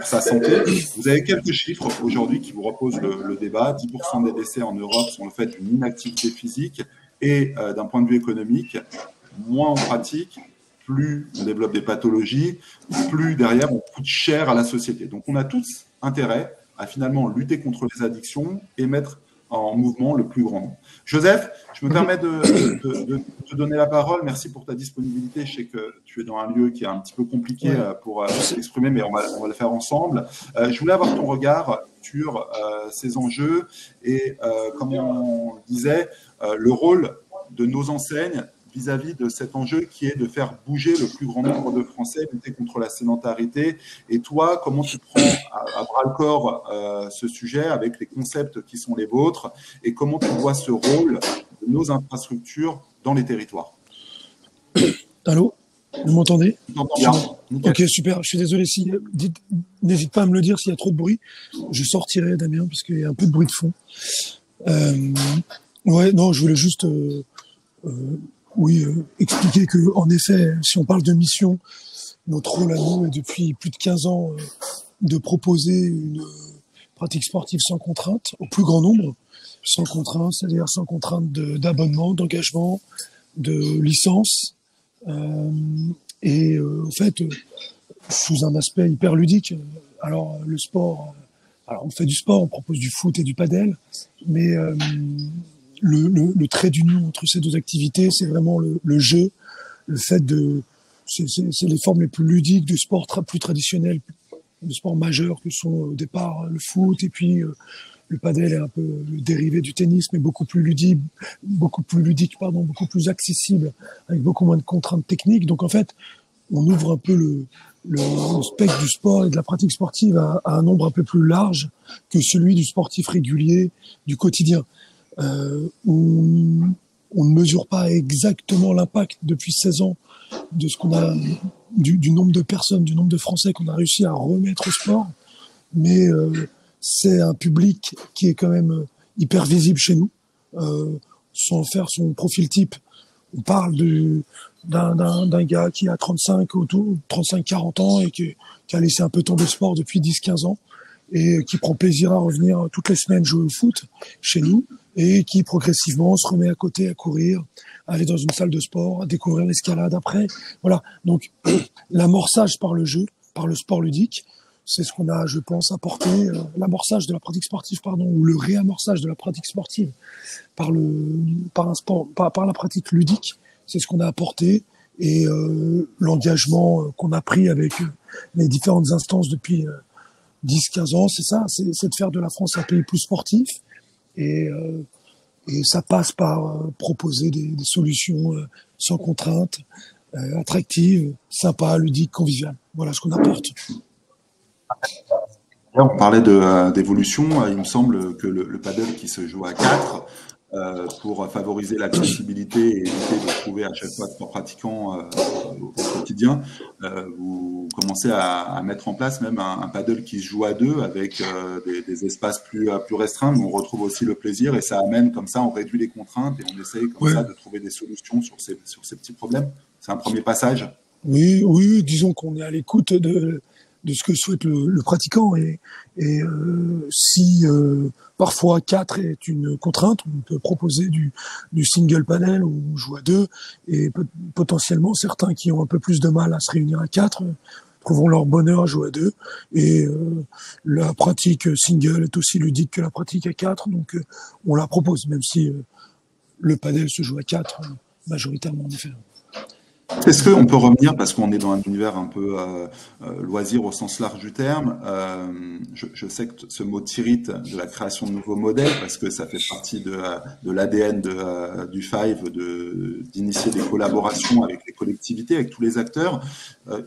sa santé. Vous avez quelques chiffres aujourd'hui qui vous reposent le débat. 10% des décès en Europe sont le fait d'une inactivité physique. Et d'un point de vue économique, moins on pratique, plus on développe des pathologies, plus derrière on coûte cher à la société. Donc on a tous intérêt à finalement lutter contre les addictions et mettre en mouvement le plus grand nombre. Joseph, je me permets de te donner la parole. Merci pour ta disponibilité. Je sais que tu es dans un lieu qui est un petit peu compliqué pour s'exprimer, mais on va le faire ensemble. Je voulais avoir ton regard sur ces enjeux et, comme on disait, le rôle de nos enseignes vis-à-vis de cet enjeu qui est de faire bouger le plus grand nombre de Français, lutter contre la sédentarité. Et toi, comment tu prends à bras-le-corps ce sujet avec les concepts qui sont les vôtres et comment tu vois ce rôle de nos infrastructures dans les territoires? Allô, vous m'entendez? Bien. Ok, super. Je suis désolé si n'hésite pas à me le dire s'il y a trop de bruit. Je sortirai, Damien, parce qu'il y a un peu de bruit de fond. Ouais, non, je voulais juste expliquer que, en effet, si on parle de mission, notre rôle à nous est depuis plus de 15 ans de proposer une pratique sportive sans contrainte au plus grand nombre. Sans contrainte, c'est-à-dire sans contrainte d'abonnement, d'engagement, de licence, en fait, sous un aspect hyper ludique. Alors, le sport, alors on fait du sport, on propose du foot et du padel, mais le trait d'union entre ces deux activités, c'est vraiment le jeu, le fait c'est les formes les plus ludiques du sport plus traditionnel, de sport majeur que sont au départ le foot et puis le padel est un peu le dérivé du tennis, mais beaucoup plus ludique, beaucoup plus accessible, avec beaucoup moins de contraintes techniques. Donc en fait, on ouvre un peu le spectre du sport et de la pratique sportive à un nombre un peu plus large que celui du sportif régulier du quotidien. On ne mesure pas exactement l'impact depuis 16 ans de ce qu'on a du nombre de personnes, du nombre de Français qu'on a réussi à remettre au sport, mais c'est un public qui est quand même hyper visible chez nous. Sans faire son profil type, on parle d'un gars qui a 35-40 ans et qui a laissé un peu tomber le sport depuis 10-15 ans et qui prend plaisir à revenir toutes les semaines jouer au foot chez nous et qui progressivement se remet à côté à courir, à aller dans une salle de sport, à découvrir l'escalade après. Voilà. Donc, l'amorçage par le jeu, par le sport ludique, c'est ce qu'on a, je pense, apporté, l'amorçage de la pratique sportive, ou le réamorçage de la pratique sportive par la pratique ludique, c'est ce qu'on a apporté, et l'engagement qu'on a pris avec les différentes instances depuis 10-15 ans, c'est ça, c'est de faire de la France un pays plus sportif, et ça passe par proposer des solutions sans contrainte, attractives, sympas, ludiques, conviviales. Voilà ce qu'on apporte. On parlait d'évolution. Il me semble que le paddle qui se joue à 4, pour favoriser l'accessibilité et éviter de trouver à chaque fois de pratiquants au quotidien, vous commencez à mettre en place même un paddle qui se joue à 2 avec des espaces plus restreints, mais on retrouve aussi le plaisir et ça amène comme ça, on réduit les contraintes et on essaye comme ça de trouver des solutions sur ces petits problèmes. C'est un premier passage. Oui, disons qu'on est à l'écoute de ce que souhaite le pratiquant et si parfois 4 est une contrainte, on peut proposer du single panel où on joue à 2 et potentiellement certains qui ont un peu plus de mal à se réunir à 4 trouveront leur bonheur à jouer à 2 et la pratique single est aussi ludique que la pratique à 4, donc on la propose même si le padel se joue à 4 majoritairement en effet. Est-ce qu'on peut revenir, parce qu'on est dans un univers un peu loisir au sens large du terme, je sais que ce mot t'irrite de la création de nouveaux modèles, parce que ça fait partie de l'ADN du Five, d'initier des collaborations avec les collectivités, avec tous les acteurs.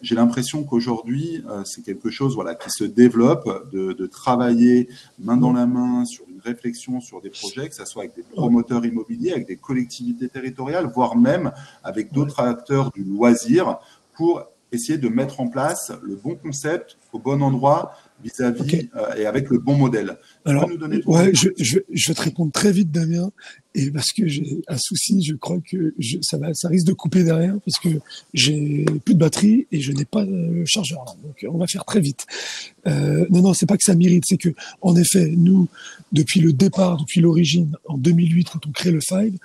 J'ai l'impression qu'aujourd'hui, c'est quelque chose qui se développe, de travailler main dans la main sur une réflexion sur des projets, que ce soit avec des promoteurs immobiliers, avec des collectivités territoriales, voire même avec d'autres acteurs du loisir, pour essayer de mettre en place le bon concept au bon endroit vis-à-vis et avec le bon modèle. Alors, je vais te répondre très vite, Damien, et parce que j'ai un souci, je crois que ça risque de couper derrière parce que j'ai plus de batterie et je n'ai pas de chargeur. Donc, on va faire très vite. Non, c'est pas que ça m'irrite, c'est que, en effet, nous, depuis le départ, depuis l'origine, en 2008, quand on crée le Five,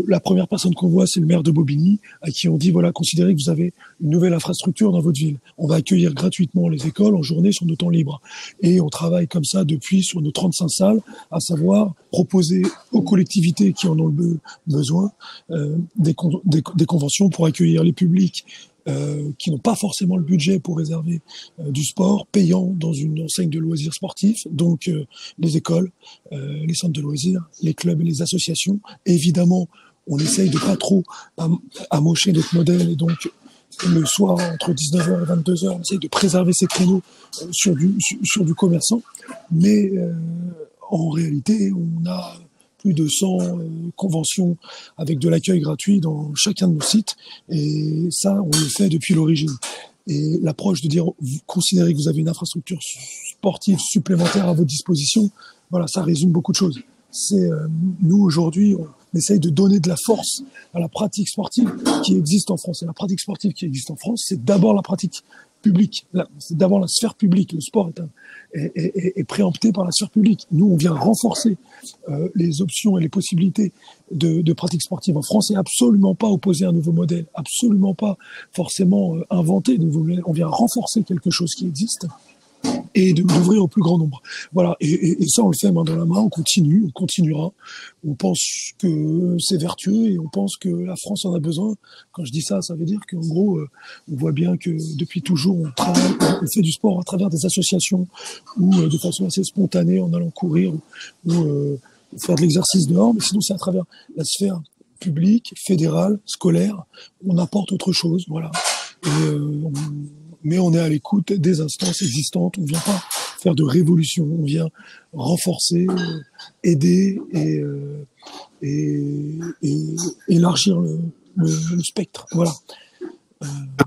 la première personne qu'on voit, c'est le maire de Bobigny, à qui on dit, voilà, considérez que vous avez une nouvelle infrastructure dans votre ville. On va accueillir gratuitement les écoles en journée sur nos temps libres. Et on travaille comme ça depuis sur nos 35 salles, à savoir proposer aux collectivités qui en ont besoin des conventions pour accueillir les publics qui n'ont pas forcément le budget pour réserver du sport payant dans une enseigne de loisirs sportifs, donc les écoles, les centres de loisirs, les clubs et les associations. Et évidemment, on essaye de pas trop amocher notre modèle et donc le soir entre 19h et 22h, on essaye de préserver ces créneaux sur du commerçant, mais en réalité, on a plus de 100 conventions avec de l'accueil gratuit dans chacun de nos sites. Et ça, on le fait depuis l'origine. Et l'approche de dire, vous considérez que vous avez une infrastructure sportive supplémentaire à votre disposition, voilà, ça résume beaucoup de choses. Nous, aujourd'hui, on essaye de donner de la force à la pratique sportive qui existe en France. Et la pratique sportive qui existe en France, c'est d'abord la pratique publique. C'est d'abord la sphère publique. Le sport est préempté par la sphère publique. Nous, on vient renforcer les options et les possibilités de pratique sportive en France et absolument pas opposer un nouveau modèle, absolument pas forcément inventer de nouveaux modèles. On vient renforcer quelque chose qui existe et d'ouvrir au plus grand nombre. Voilà, et ça on le fait main dans la main, on continue, on continuera. On pense que c'est vertueux et on pense que la France en a besoin. Quand je dis ça, ça veut dire qu'en gros, on voit bien que depuis toujours on travaille, on fait du sport à travers des associations ou de façon assez spontanée en allant courir ou faire de l'exercice dehors, mais sinon c'est à travers la sphère publique, fédérale, scolaire, on apporte autre chose, voilà. Et, mais on est à l'écoute des instances existantes, on vient pas faire de révolution, on vient renforcer, aider et élargir le spectre, voilà.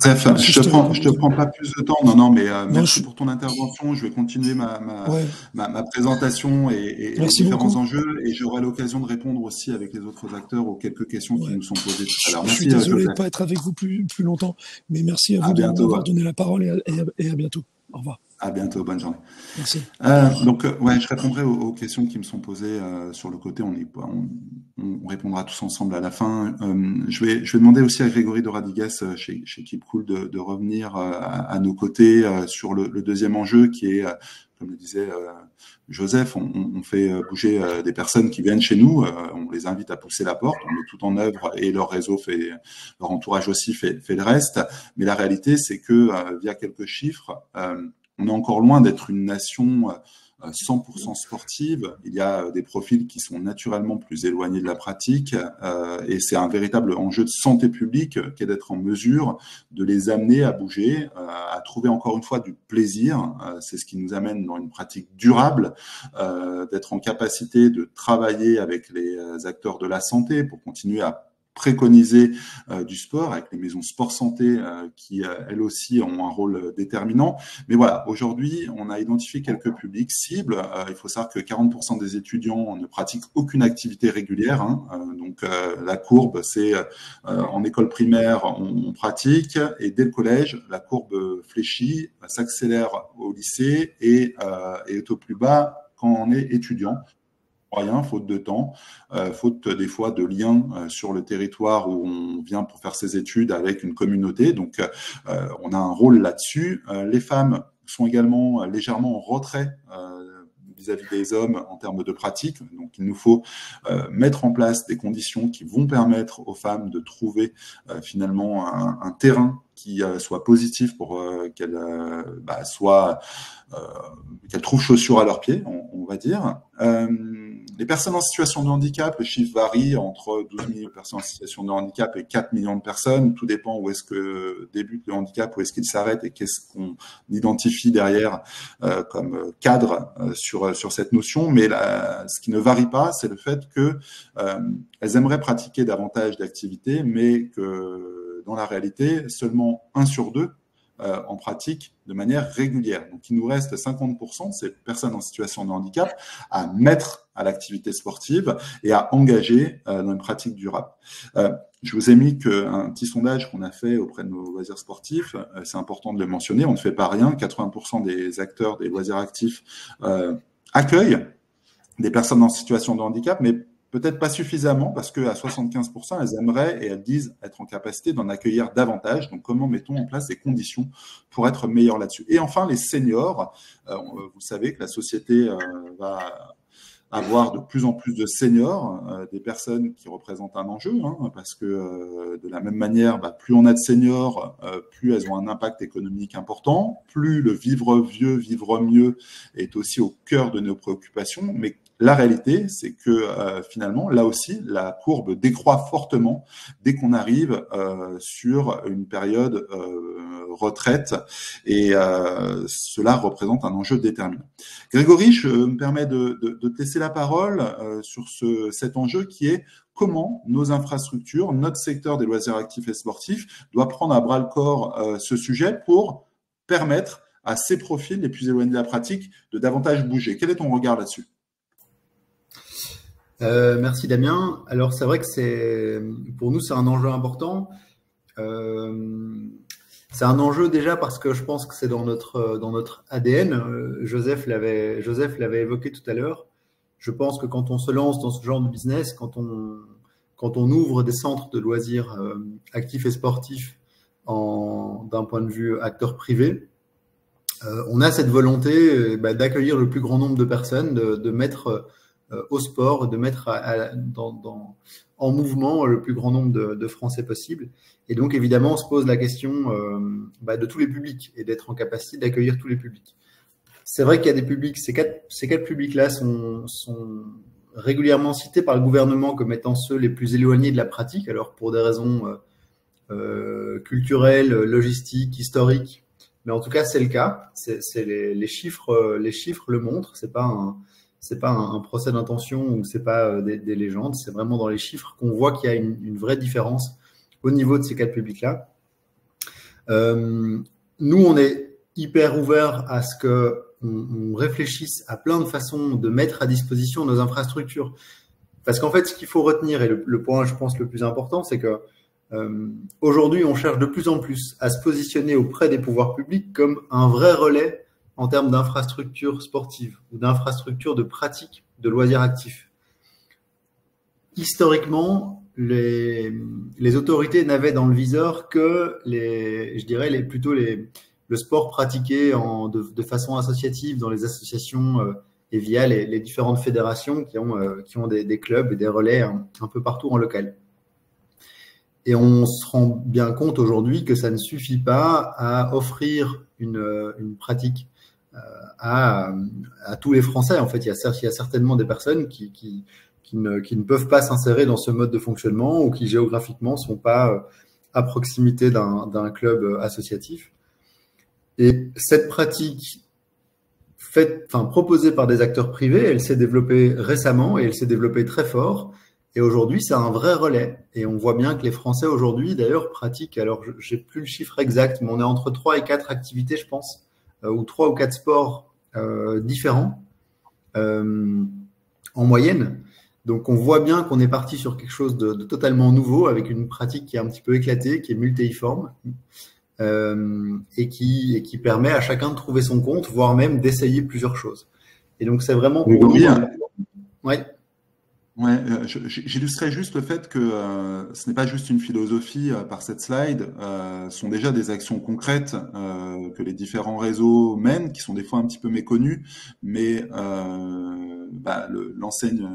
Joseph, je te prends pas plus de temps. Non, mais merci pour ton intervention. Je vais continuer ma présentation et les différents enjeux, et j'aurai l'occasion de répondre aussi avec les autres acteurs aux quelques questions qui nous sont posées tout à l'heure. Merci. Je suis désolé de ne pas être avec vous plus longtemps, mais merci à vous de m'avoir donné la parole et à bientôt. Au revoir. À bientôt, bonne journée. Merci. Donc, je répondrai aux questions qui me sont posées sur le côté. On répondra tous ensemble à la fin. Je vais demander aussi à Grégory de Radigues chez Keep Cool de revenir à nos côtés sur le deuxième enjeu qui est, comme le disait Joseph, on fait bouger des personnes qui viennent chez nous. On les invite à pousser la porte, on met tout en œuvre et leur réseau leur entourage aussi fait le reste. Mais la réalité, c'est que via quelques chiffres, on est encore loin d'être une nation 100% sportive. Il y a des profils qui sont naturellement plus éloignés de la pratique et c'est un véritable enjeu de santé publique qu'est d'être en mesure de les amener à bouger, à trouver encore une fois du plaisir. C'est ce qui nous amène dans une pratique durable, d'être en capacité de travailler avec les acteurs de la santé pour continuer à préconiser du sport avec les maisons sport santé qui elles aussi ont un rôle déterminant. Mais voilà, aujourd'hui on a identifié quelques publics cibles. Il faut savoir que 40% des étudiants ne pratiquent aucune activité régulière, donc la courbe c'est en école primaire on pratique, et dès le collège la courbe fléchit, s'accélère au lycée et est au plus bas quand on est étudiant. Rien, faute de temps, faute des fois de liens sur le territoire où on vient pour faire ses études avec une communauté. Donc, on a un rôle là-dessus. Les femmes sont également légèrement en retrait vis-à-vis des hommes en termes de pratique. Donc, il nous faut mettre en place des conditions qui vont permettre aux femmes de trouver finalement un terrain qui soit positif pour qu'elles qu'elles trouvent chaussures à leurs pieds, on va dire. Les personnes en situation de handicap, le chiffre varie entre 12 millions de personnes en situation de handicap et 4 millions de personnes. Tout dépend où est-ce que débute le handicap, où est-ce qu'il s'arrête et qu'est-ce qu'on identifie derrière comme cadre sur cette notion. Mais ce qui ne varie pas, c'est le fait que elles aimeraient pratiquer davantage d'activités, mais que dans la réalité, seulement 1 sur 2 en pratique de manière régulière. Donc, il nous reste 50%, ces personnes en situation de handicap, à mettre à l'activité sportive et à engager dans une pratique durable. Je vous ai mis un petit sondage qu'on a fait auprès de nos loisirs sportifs. C'est important de le mentionner. On ne fait pas rien. 80% des acteurs des loisirs actifs accueillent des personnes en situation de handicap, mais peut-être pas suffisamment parce qu'à 75%, elles aimeraient et elles disent être en capacité d'en accueillir davantage. Donc, comment mettons en place des conditions pour être meilleurs là-dessus? Et enfin, les seniors. Vous savez que la société va avoir de plus en plus de seniors, des personnes qui représentent un enjeu, parce que de la même manière, plus on a de seniors, plus elles ont un impact économique important, plus le vivre vieux, vivre mieux est aussi au cœur de nos préoccupations, mais la réalité, c'est que finalement, là aussi, la courbe décroît fortement dès qu'on arrive sur une période retraite, et cela représente un enjeu déterminant. Grégory, je me permets de te laisser la parole sur cet enjeu qui est comment nos infrastructures, notre secteur des loisirs actifs et sportifs doit prendre à bras-le-corps ce sujet pour permettre à ces profils les plus éloignés de la pratique de davantage bouger. Quel est ton regard là-dessus ? Merci Damien. Alors c'est vrai que pour nous c'est un enjeu important. C'est un enjeu déjà parce que je pense que c'est dans notre ADN. Joseph l'avait évoqué tout à l'heure. Je pense que quand on se lance dans ce genre de business, quand on ouvre des centres de loisirs actifs et sportifs d'un point de vue acteur privé, on a cette volonté d'accueillir le plus grand nombre de personnes, de mettre au sport, de mettre en mouvement le plus grand nombre de Français possible. Et donc, évidemment, on se pose la question de tous les publics et d'être en capacité d'accueillir tous les publics. C'est vrai qu'il y a des publics, ces quatre publics-là sont régulièrement cités par le gouvernement comme étant ceux les plus éloignés de la pratique, alors pour des raisons culturelles, logistiques, historiques. Mais en tout cas, c'est le cas. Les chiffres le montrent. C'est pas un procès d'intention ou c'est pas des légendes. C'est vraiment dans les chiffres qu'on voit qu'il y a une vraie différence au niveau de ces quatre publics-là. Nous, on est hyper ouvert à ce que on réfléchisse à plein de façons de mettre à disposition nos infrastructures. Parce qu'en fait, ce qu'il faut retenir, et le point, je pense, le plus important, c'est que aujourd'hui, on cherche de plus en plus à se positionner auprès des pouvoirs publics comme un vrai relais en termes d'infrastructures sportives ou d'infrastructures de pratique de loisirs actifs. Historiquement, les autorités n'avaient dans le viseur que le sport pratiqué de façon associative dans les associations et via les différentes fédérations qui ont des clubs et des relais un peu partout en local. Et on se rend bien compte aujourd'hui que ça ne suffit pas à offrir une pratique à tous les Français. En fait, il y a certainement des personnes qui ne peuvent pas s'insérer dans ce mode de fonctionnement ou qui géographiquement ne sont pas à proximité d'un club associatif. Et cette pratique proposée par des acteurs privés, elle s'est développée récemment et elle s'est développée très fort. Et aujourd'hui, c'est un vrai relais. Et on voit bien que les Français aujourd'hui, d'ailleurs, pratiquent, alors j'ai plus le chiffre exact, mais on est entre 3 et 4 activités, je pense, ou 3 ou 4 sports différents en moyenne. Donc, on voit bien qu'on est parti sur quelque chose de totalement nouveau, avec une pratique qui est un petit peu éclatée, qui est multiforme, et qui permet à chacun de trouver son compte, voire même d'essayer plusieurs choses. Et donc, c'est vraiment pour nous. Ouais. Ouais, j'illustrerai juste le fait que ce n'est pas juste une philosophie par cette slide, ce sont déjà des actions concrètes que les différents réseaux mènent, qui sont des fois un petit peu méconnues, mais l'enseigne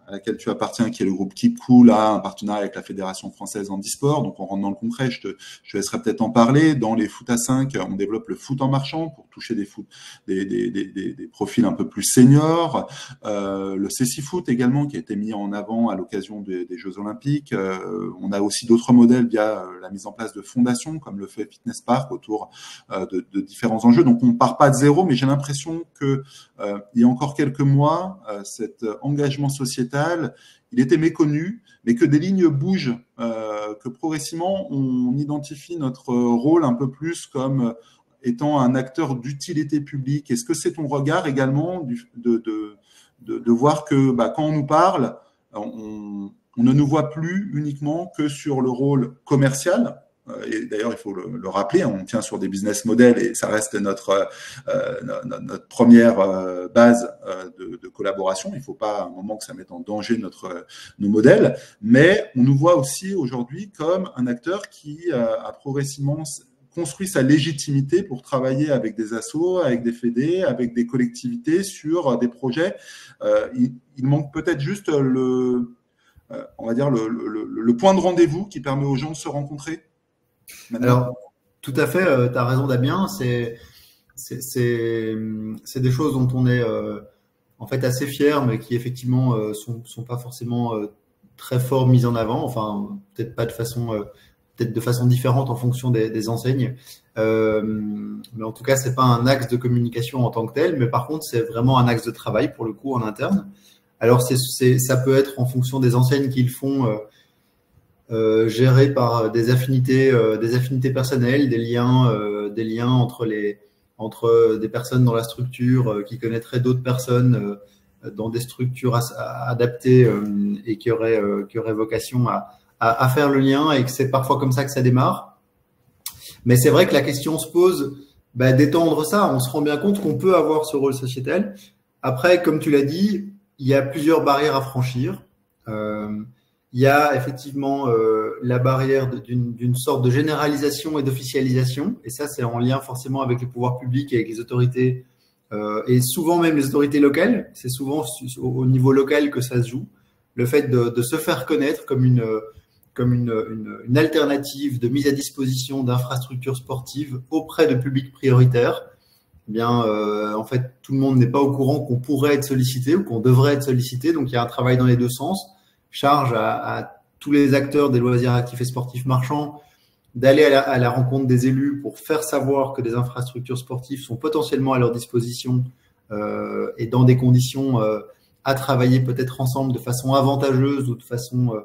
à laquelle tu appartiens, qui est le groupe Keep Cool, a un partenariat avec la Fédération française handisport. Donc, on rentre dans le concret, je te laisserai peut-être en parler. Dans les foot à 5, on développe le foot en marchant pour toucher des profils un peu plus seniors. Le cécifoot également, qui a été mis en avant à l'occasion des Jeux Olympiques. On a aussi d'autres modèles via la mise en place de fondations, comme le fait Fitness Park, autour de différents enjeux. Donc, on ne part pas de zéro, mais j'ai l'impression que il y a encore quelques mois, cet engagement sociétal, il était méconnu, mais que des lignes bougent, que progressivement, on identifie notre rôle un peu plus comme étant un acteur d'utilité publique. Est-ce que c'est ton regard également de voir que quand on nous parle, on ne nous voit plus uniquement que sur le rôle commercial? Et d'ailleurs, il faut le rappeler, on tient sur des business models et ça reste notre première base de collaboration. Il ne faut pas à un moment que ça mette en danger nos modèles, mais on nous voit aussi aujourd'hui comme un acteur qui a progressivement construit sa légitimité pour travailler avec des assos, avec des fédés, avec des collectivités sur des projets. Il manque peut-être juste on va dire le point de rendez-vous qui permet aux gens de se rencontrer. Maintenant. Alors, tout à fait, tu as raison Damien, c'est des choses dont on est en fait assez fiers, mais qui effectivement sont pas forcément très fort mises en avant, enfin peut-être pas de façon peut-être de façon différente en fonction des enseignes, mais en tout cas c'est pas un axe de communication en tant que tel, mais par contre c'est vraiment un axe de travail pour le coup en interne. Alors ça peut être en fonction des enseignes qu'ils font gérés par des affinités personnelles, des liens entre des personnes dans la structure qui connaîtraient d'autres personnes dans des structures adaptées et qui auraient vocation à faire le lien, et que c'est parfois comme ça que ça démarre. Mais c'est vrai que la question se pose d'étendre ça. On se rend bien compte qu'on peut avoir ce rôle sociétal. Après, comme tu l'as dit, il y a plusieurs barrières à franchir. Il y a effectivement la barrière d'une sorte de généralisation et d'officialisation, et ça c'est en lien forcément avec les pouvoirs publics et avec les autorités, et souvent même les autorités locales. C'est souvent au niveau local que ça se joue. Le fait de se faire connaître comme une alternative de mise à disposition d'infrastructures sportives auprès de publics prioritaires. Eh bien, en fait, tout le monde n'est pas au courant qu'on pourrait être sollicité ou qu'on devrait être sollicité. Donc, il y a un travail dans les deux sens. Charge à tous les acteurs des loisirs actifs et sportifs marchands d'aller à la rencontre des élus pour faire savoir que des infrastructures sportives sont potentiellement à leur disposition et dans des conditions à travailler peut-être ensemble de façon avantageuse ou de façon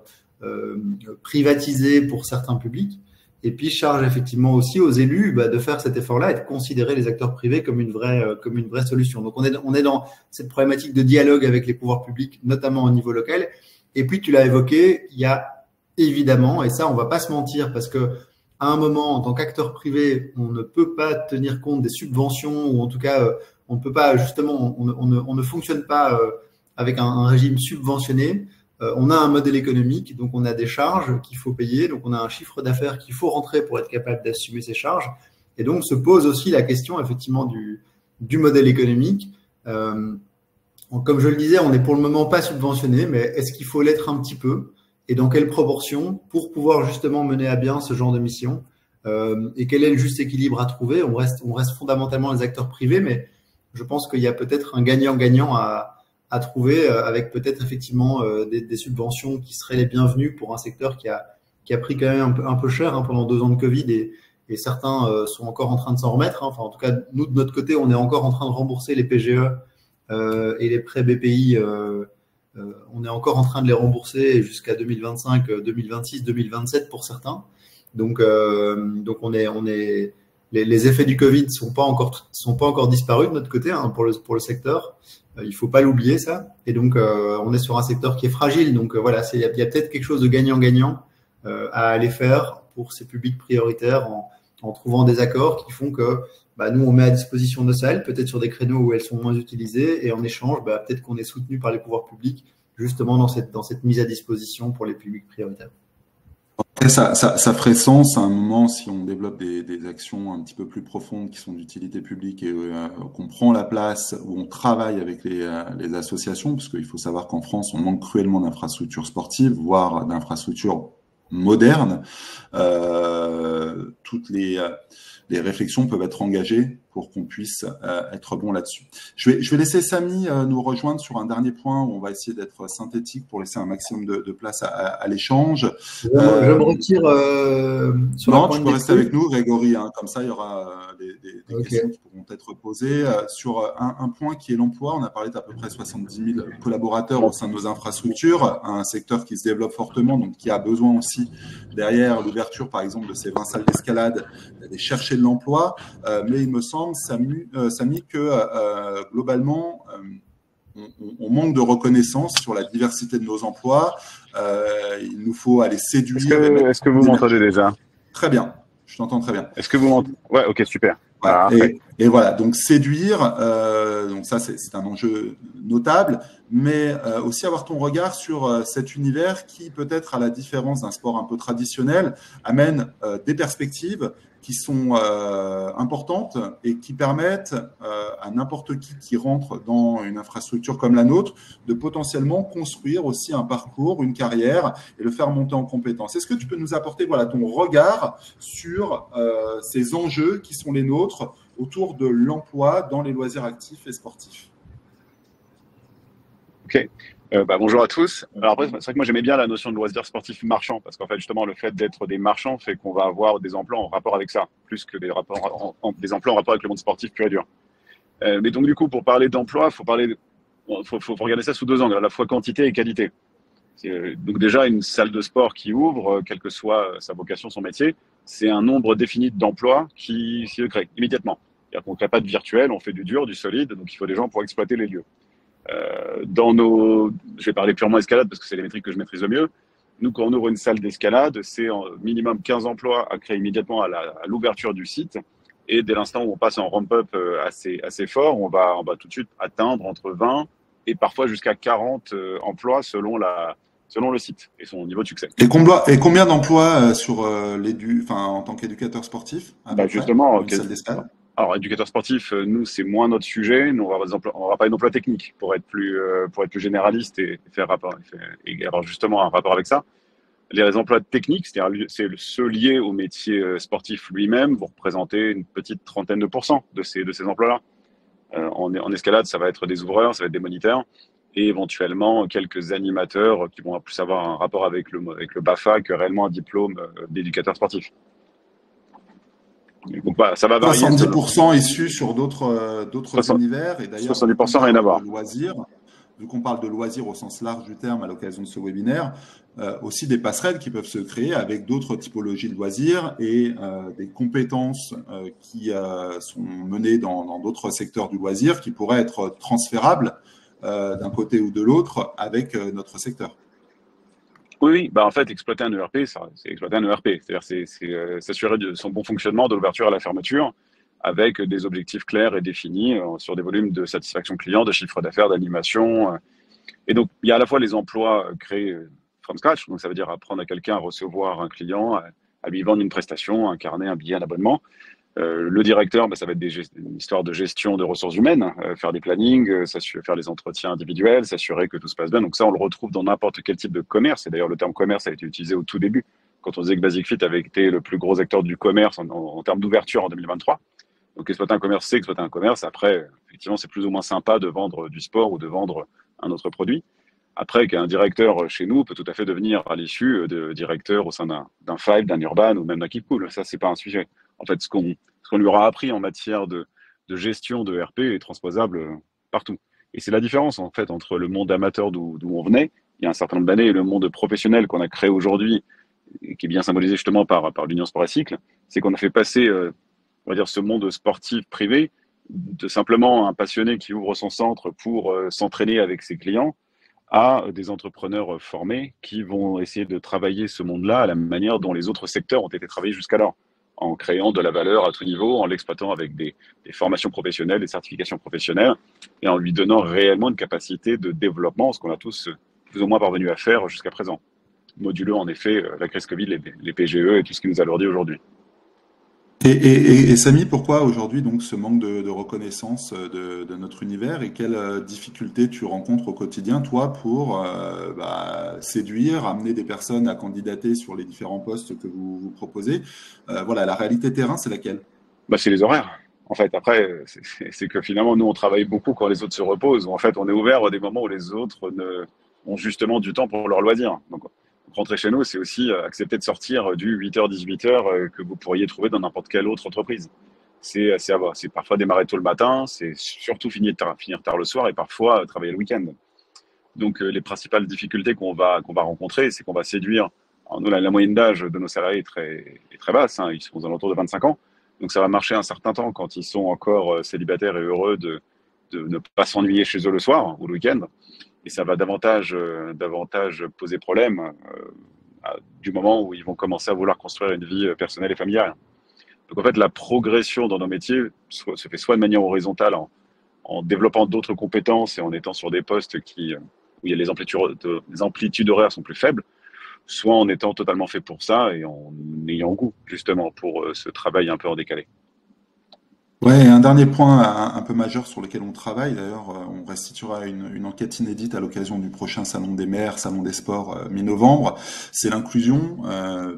privatisée pour certains publics. Et puis, charge effectivement aussi aux élus de faire cet effort-là et de considérer les acteurs privés comme une vraie solution. Donc, on est dans cette problématique de dialogue avec les pouvoirs publics, notamment au niveau local. Et puis, tu l'as évoqué, il y a évidemment, et ça, on va pas se mentir, parce que à un moment, en tant qu'acteur privé, on ne peut pas tenir compte des subventions, ou en tout cas, on ne peut pas, justement, on ne fonctionne pas avec un régime subventionné. On a un modèle économique, donc on a des charges qu'il faut payer, donc on a un chiffre d'affaires qu'il faut rentrer pour être capable d'assumer ces charges. Et donc, se pose aussi la question, effectivement, du modèle économique. Comme je le disais, on n'est pour le moment pas subventionné, mais est-ce qu'il faut l'être un petit peu? Et dans quelle proportion pour pouvoir justement mener à bien ce genre de mission? Et quel est le juste équilibre à trouver? On reste fondamentalement les acteurs privés, mais je pense qu'il y a peut-être un gagnant-gagnant à trouver avec peut-être effectivement des subventions qui seraient les bienvenues pour un secteur qui a pris quand même un peu cher pendant 2 ans de Covid et certains sont encore en train de s'en remettre. Enfin, en tout cas, nous, de notre côté, on est encore en train de rembourser les PGE et les prêts BPI. On est encore en train de les rembourser jusqu'à 2025, 2026, 2027 pour certains. Donc on est les effets du Covid sont pas encore disparus de notre côté pour le secteur. Il faut pas l'oublier ça. Et donc on est sur un secteur qui est fragile. Donc voilà, il y a peut-être quelque chose de gagnant-gagnant à aller faire pour ces publics prioritaires en trouvant des accords qui font que nous, on met à disposition nos salles, peut-être sur des créneaux où elles sont moins utilisées, et en échange, peut-être qu'on est soutenu par les pouvoirs publics, justement dans cette mise à disposition pour les publics prioritaires. Ça ferait sens à un moment si on développe des actions un petit peu plus profondes qui sont d'utilité publique et qu'on prend la place où on travaille avec les associations, parce qu'il faut savoir qu'en France, on manque cruellement d'infrastructures sportives, voire d'infrastructures modernes. Toutes les réflexions peuvent être engagées pour qu'on puisse être bon là-dessus. Je vais laisser Samy nous rejoindre sur un dernier point où on va essayer d'être synthétique pour laisser un maximum de place à l'échange. Je me retire sur non, tu peux rester avec nous, Grégory. Comme ça, il y aura des questions qui pourront être posées. Sur un point qui est l'emploi, on a parlé d'à peu près 70 000 collaborateurs au sein de nos infrastructures, un secteur qui se développe fortement, donc qui a besoin aussi, derrière l'ouverture, par exemple, de ces 20 salles d'escalade, d'aller chercher de l'emploi. Mais il me semble, Samy, que globalement, on manque de reconnaissance sur la diversité de nos emplois. Il nous faut aller séduire. Est-ce que vous m'entendez déjà? Très bien, je t'entends très bien. Est-ce que vous m'entendez? Ouais, ok, super. Voilà. Et voilà, donc séduire, donc ça c'est un enjeu notable, mais aussi avoir ton regard sur cet univers qui peut-être, à la différence d'un sport un peu traditionnel, amène des perspectives qui sont importantes et qui permettent à n'importe qui rentre dans une infrastructure comme la nôtre de potentiellement construire aussi un parcours, une carrière et le faire monter en compétences. Est-ce que tu peux nous apporter ton regard sur ces enjeux qui sont les nôtres autour de l'emploi dans les loisirs actifs et sportifs? Ok. Bonjour à tous. Alors après, c'est vrai que moi j'aimais bien la notion de loisirs sportifs marchands, parce qu'en fait justement le fait d'être des marchands fait qu'on va avoir des emplois en rapport avec ça, plus que des emplois en rapport avec le monde sportif pur et dur. Mais donc du coup, pour parler d'emploi, faut regarder ça sous 2 angles, à la fois quantité et qualité. Donc déjà, une salle de sport qui ouvre, quelle que soit sa vocation, son métier, c'est un nombre défini d'emplois qui se crée immédiatement. C'est-à-dire qu'on ne crée pas de virtuel, on fait du dur, du solide, donc il faut des gens pour exploiter les lieux. Je vais parler purement escalade parce que c'est les métriques que je maîtrise le mieux. Nous, quand on ouvre une salle d'escalade, c'est minimum 15 emplois à créer immédiatement à l'ouverture du site. Et dès l'instant où on passe en ramp-up assez fort, on va tout de suite atteindre entre 20 et parfois jusqu'à 40 emplois selon selon le site et son niveau de succès. Et combien d'emplois sur en tant qu'éducateur sportif à peu près, justement, une salle d'escale? Alors, éducateur sportif, nous, c'est moins notre sujet. Nous, on va parler d'emploi technique pour être plus généraliste et faire rapport, et avoir justement un rapport avec ça. Les emplois techniques, c'est-à-dire ceux liés au métier sportif lui-même, vont représenter une petite trentaine de % de ces emplois-là. En escalade, ça va être des ouvreurs, ça va être des moniteurs, et éventuellement quelques animateurs qui vont plus avoir un rapport avec le BAFA que réellement un diplôme d'éducateur sportif. Donc, ça va varier. 70% issus sur d'autres univers, et d'ailleurs 70% rien à voir. Loisirs, vu qu'on parle de loisirs au sens large du terme à l'occasion de ce webinaire, aussi des passerelles qui peuvent se créer avec d'autres typologies de loisirs et des compétences qui sont menées dans d'autres secteurs du loisir qui pourraient être transférables d'un côté ou de l'autre avec notre secteur. Oui, en fait, exploiter un ERP, c'est exploiter un ERP. C'est-à-dire, c'est s'assurer de son bon fonctionnement de l'ouverture à la fermeture avec des objectifs clairs et définis sur des volumes de satisfaction client, de chiffre d'affaires, d'animation. Et donc, il y a à la fois les emplois créés from scratch, donc ça veut dire apprendre à quelqu'un à recevoir un client, à lui vendre une prestation, un carnet, un billet, un abonnement. Le directeur, ça va être une histoire de gestion de ressources humaines, faire des plannings, faire les entretiens individuels, s'assurer que tout se passe bien. Donc ça, on le retrouve dans n'importe quel type de commerce. Et d'ailleurs, le terme commerce a été utilisé au tout début, quand on disait que Basic Fit avait été le plus gros acteur du commerce en termes d'ouverture en 2023. Donc exploiter un commerce, c'est exploiter un commerce. Après, effectivement, c'est plus ou moins sympa de vendre du sport ou de vendre un autre produit. Après, qu'un directeur chez nous peut tout à fait devenir à l'issue de directeur au sein d'un Five, d'un Urban ou même d'un Keepcool. Ça, c'est pas un sujet. En fait, ce qu'on lui aura appris en matière de gestion de RP est transposable partout. Et c'est la différence, en fait, entre le monde amateur d'où on venait, il y a un certain nombre d'années, et le monde professionnel qu'on a créé aujourd'hui, qui est bien symbolisé justement par l'Union Sport et Cycle, c'est qu'on a fait passer, on va dire, ce monde sportif privé de simplement un passionné qui ouvre son centre pour s'entraîner avec ses clients à des entrepreneurs formés qui vont essayer de travailler ce monde-là à la manière dont les autres secteurs ont été travaillés jusqu'alors, en créant de la valeur à tout niveau, en l'exploitant avec des formations professionnelles, des certifications professionnelles, et en lui donnant réellement une capacité de développement, ce qu'on a tous plus ou moins parvenu à faire jusqu'à présent. Modulo, en effet, la crise Covid, les PGE et tout ce qui nous alourdit aujourd'hui. Et Samy, pourquoi aujourd'hui donc ce manque de reconnaissance de notre univers, et quelles difficultés tu rencontres au quotidien, toi, pour séduire, amener des personnes à candidater sur les différents postes que vous proposez? Voilà, la réalité terrain, c'est laquelle? C'est les horaires. En fait, après, c'est que finalement, nous, on travaille beaucoup quand les autres se reposent. En fait, on est ouvert à des moments où les autres ont justement du temps pour leurs loisirs. Donc, rentrer chez nous, c'est aussi accepter de sortir du 8h, 18h que vous pourriez trouver dans n'importe quelle autre entreprise. C'est parfois démarrer tôt le matin, c'est surtout finir tard le soir et parfois travailler le week-end. Donc, les principales difficultés qu'on va rencontrer, c'est qu'on va séduire. Alors, nous, la moyenne d'âge de nos salariés est très basse, hein, ils sont aux alentours de 25 ans. Donc, ça va marcher un certain temps quand ils sont encore célibataires et heureux de ne pas s'ennuyer chez eux le soir ou le week-end. Et ça va davantage poser problème du moment où ils vont commencer à vouloir construire une vie personnelle et familiale. Donc en fait, la progression dans nos métiers se fait soit de manière horizontale en développant d'autres compétences et en étant sur des postes où les amplitudes horaires sont plus faibles, soit en étant totalement fait pour ça et en ayant goût justement pour ce travail un peu en décalé. Ouais, un dernier point un peu majeur sur lequel on travaille, d'ailleurs, on restituera une enquête inédite à l'occasion du prochain Salon des maires, Salon des sports mi-novembre, c'est l'inclusion,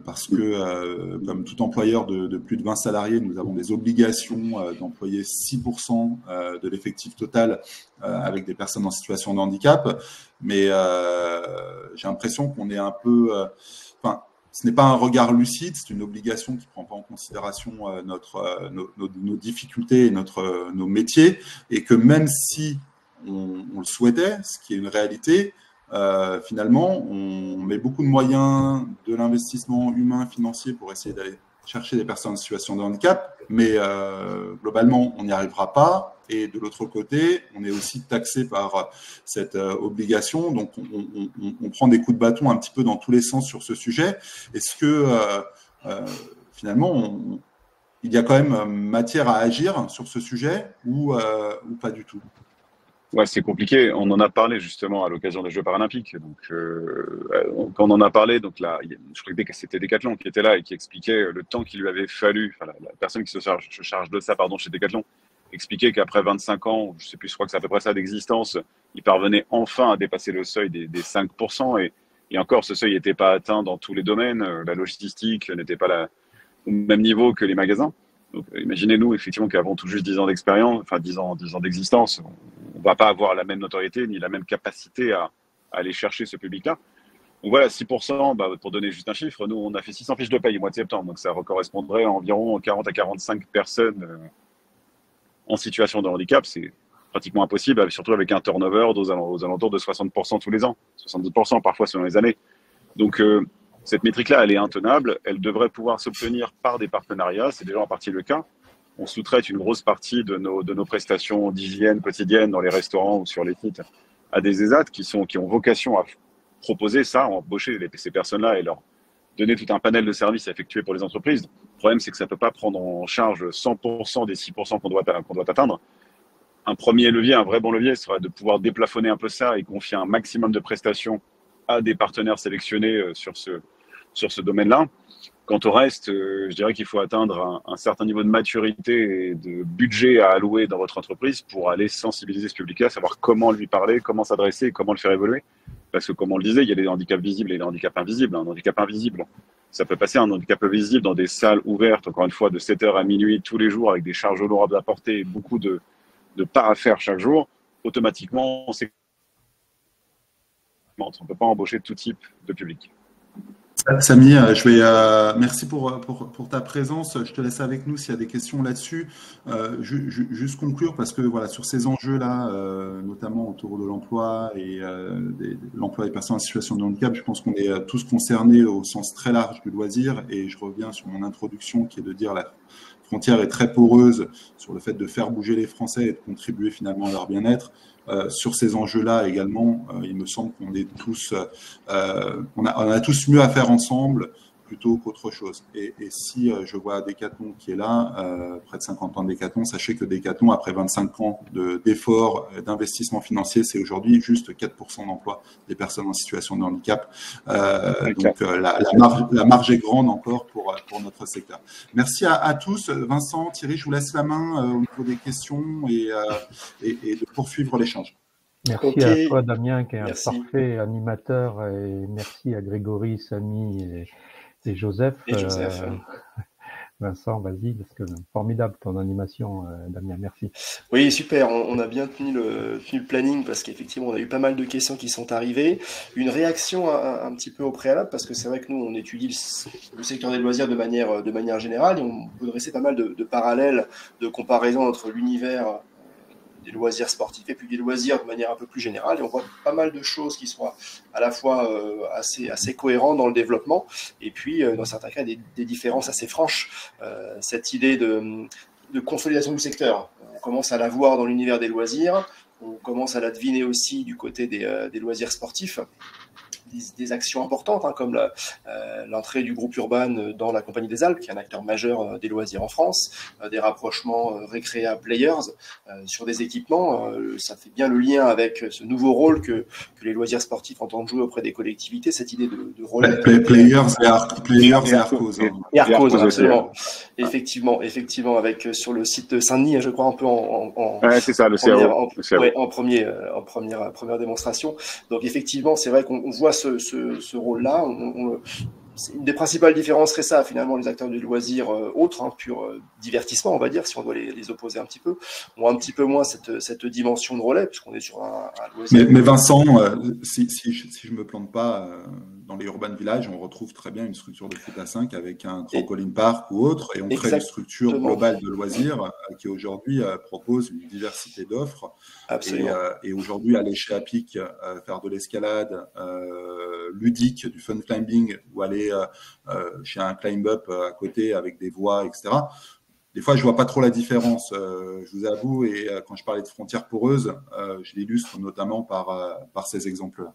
parce que comme tout employeur de plus de 20 salariés, nous avons des obligations d'employer 6% de l'effectif total avec des personnes en situation de handicap, mais j'ai l'impression qu'on est un peu... ce n'est pas un regard lucide, c'est une obligation qui ne prend pas en considération nos difficultés et nos métiers, et que même si on le souhaitait, ce qui est une réalité, finalement, on met beaucoup de moyens, de l'investissement humain, financier pour essayer d'aller chercher des personnes en situation de handicap, mais globalement, on n'y arrivera pas. Et de l'autre côté, on est aussi taxé par cette obligation. Donc, on prend des coups de bâton un petit peu dans tous les sens sur ce sujet. Est-ce que, finalement, il y a quand même matière à agir sur ce sujet ou pas du tout? Ouais, c'est compliqué. On en a parlé justement à l'occasion des Jeux paralympiques. Donc, quand on en a parlé, donc là, je crois que c'était Decathlon qui était là et qui expliquait le temps qu'il lui avait fallu. Enfin, la personne qui se charge de ça, pardon, chez Decathlon, expliquait qu'après 25 ans, je sais plus, je crois que c'est à peu près ça d'existence, il parvenait enfin à dépasser le seuil des 5%. Et encore, ce seuil n'était pas atteint dans tous les domaines. La logistique n'était pas au même niveau que les magasins. Donc, imaginez-nous effectivement qu'avant tout juste 10 ans d'expérience, enfin 10 ans d'existence, on va pas avoir la même notoriété ni la même capacité à aller chercher ce public-là. Donc voilà, 6%, bah, pour donner juste un chiffre, nous on a fait 600 fiches de paye au mois de septembre, donc ça correspondrait à environ 40 à 45 personnes en situation de handicap. C'est pratiquement impossible, surtout avec un turnover aux alentours de 60% tous les ans, 70% parfois selon les années. Donc cette métrique-là, elle est intenable. Elle devrait pouvoir s'obtenir par des partenariats. C'est déjà en partie le cas. On sous-traite une grosse partie de nos prestations d'hygiène quotidienne dans les restaurants ou sur les sites à des ESAT qui ont vocation à proposer ça, à embaucher ces personnes-là et leur donner tout un panel de services à effectuer pour les entreprises. Le problème, c'est que ça ne peut pas prendre en charge 100% des 6% qu'on doit atteindre. Un premier levier, un vrai bon levier, serait de pouvoir déplafonner un peu ça et confier un maximum de prestations à des partenaires sélectionnés sur ce domaine-là. Quant au reste, je dirais qu'il faut atteindre un certain niveau de maturité et de budget à allouer dans votre entreprise pour aller sensibiliser ce public-là, savoir comment lui parler, comment s'adresser et comment le faire évoluer. Parce que, comme on le disait, il y a des handicaps visibles et des handicaps invisibles. Un handicap invisible, ça peut passer un handicap invisible dans des salles ouvertes, encore une fois, de 7h à minuit tous les jours, avec des charges lourdes à porter et beaucoup de pas à faire chaque jour. Automatiquement, on ne peut pas embaucher tout type de public. Samy, merci pour ta présence. Je te laisse avec nous s'il y a des questions là-dessus. Juste conclure parce que voilà, sur ces enjeux-là, notamment autour de l'emploi et l'emploi des personnes en situation de handicap, je pense qu'on est tous concernés au sens très large du loisir. Et je reviens sur mon introduction qui est de dire la frontière est très poreuse sur le fait de faire bouger les Français et de contribuer finalement à leur bien-être. Sur ces enjeux-là également, il me semble qu'on est tous, on a tous mieux à faire ensemble plutôt qu'autre chose. Et si je vois Decathlon qui est là, près de 50 ans de Decathlon, sachez que Decathlon, après 25 ans d'efforts, d'investissement financier, c'est aujourd'hui juste 4% d'emploi des personnes en situation de handicap. Donc la marge est grande encore pour notre secteur. Merci à tous. Vincent, Thierry, je vous laisse la main au niveau des questions et de poursuivre l'échange. Merci à toi, Damien, qui est un parfait animateur, et merci à Grégory, Samy et Joseph. Vincent, vas-y, parce que formidable ton animation, Damien, merci. Oui, super, on a bien tenu le planning parce qu'effectivement, on a eu pas mal de questions qui sont arrivées. Une réaction un petit peu au préalable, parce que c'est vrai que nous, on étudie le secteur des loisirs de manière générale et on peut dresser pas mal de parallèles, de comparaisons entre l'univers des loisirs sportifs et puis des loisirs de manière un peu plus générale, et on voit pas mal de choses qui sont à la fois assez cohérentes dans le développement et puis dans certains cas des différences assez franches. Cette idée de consolidation du secteur, on commence à la voir dans l'univers des loisirs, on commence à la deviner aussi du côté des loisirs sportifs. Des actions importantes, comme l'entrée du groupe Urban dans la Compagnie des Alpes, qui est un acteur majeur des loisirs en France, des rapprochements Recrea Players sur des équipements. Ça fait bien le lien avec ce nouveau rôle que les loisirs sportifs entendent jouer auprès des collectivités, cette idée de rôle. Players et Arcos. Et Arcos, absolument. Effectivement, avec sur le site Saint-Denis, je crois, un peu c'est ça, en première démonstration. Donc effectivement, c'est vrai qu'on voit ce rôle-là. Une des principales différences serait ça, finalement, les acteurs du loisir autres, pur divertissement, on va dire, si on doit les opposer un petit peu, ont un petit peu moins cette dimension de relais, puisqu'on est sur un loisir. Mais Vincent, si je me plante pas, dans les urban villages, on retrouve très bien une structure de foot à 5 avec un trampoline park ou autre, et on crée une structure globale de loisirs qui aujourd'hui propose une diversité d'offres. Et aujourd'hui, aller chez Apic, faire de l'escalade ludique, du fun climbing, ou aller chez un climb-up à côté avec des voies, etc. Des fois, je vois pas trop la différence, je vous avoue, et quand je parlais de frontières poreuses, je l'illustre notamment par ces exemples-là.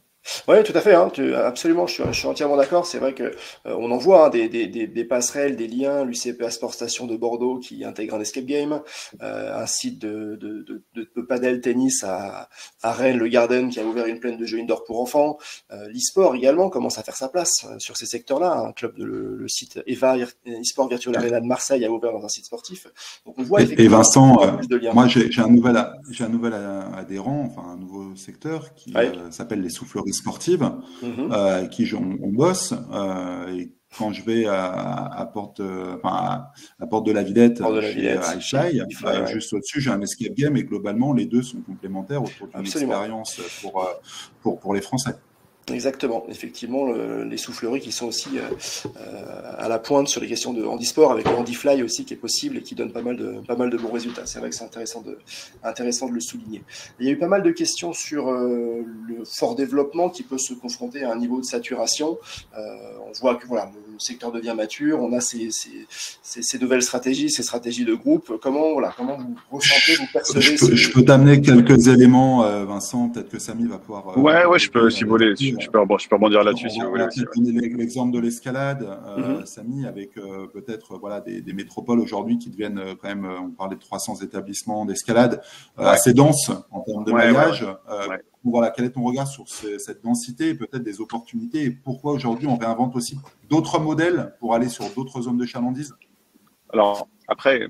Oui, tout à fait, absolument, je suis entièrement d'accord. C'est vrai que on en voit des passerelles, des liens. L'UCPA Sport Station de Bordeaux qui intègre un escape game, un site de padel, tennis à Rennes, le Garden qui a ouvert une plaine de jeux indoor pour enfants. L'e-sport également commence à faire sa place sur ces secteurs-là. Un club le site EVA e-sport Virtual Arena de Marseille a ouvert dans un site sportif. Donc on voit effectivement Vincent, plus de liens. moi j'ai un nouvel adhérent, enfin un nouveau secteur qui s'appelle les souffleries sportives, qui on bosse. Et quand je vais à Porte de la Villette, chez iShy, juste au-dessus, j'ai un escape game et globalement, les deux sont complémentaires autour d'une expérience pour les Français. Exactement, effectivement, les souffleries qui sont aussi à la pointe sur les questions de handisport, avec le handifly aussi qui est possible et qui donne pas mal de bons résultats. C'est vrai que c'est intéressant de le souligner. Il y a eu pas mal de questions sur le fort développement qui peut se confronter à un niveau de saturation. On voit que voilà, le secteur devient mature, on a ces nouvelles stratégies, ces stratégies de groupe. Comment vous ressentez, vous percevez Je peux t'amener quelques éléments, Vincent, peut-être que Samy va pouvoir... ouais, je peux, si vous voulez. Je peux rebondir là-dessus si vous voulez aussi. L'exemple de l'escalade, Samy, avec peut-être des métropoles aujourd'hui qui deviennent quand même, on parlait de 300 établissements d'escalade, assez denses en termes de maillage. Voilà, quel est ton regard sur cette densité et peut-être des opportunités et pourquoi aujourd'hui on réinvente aussi d'autres modèles pour aller sur d'autres zones de chalandise? Alors après,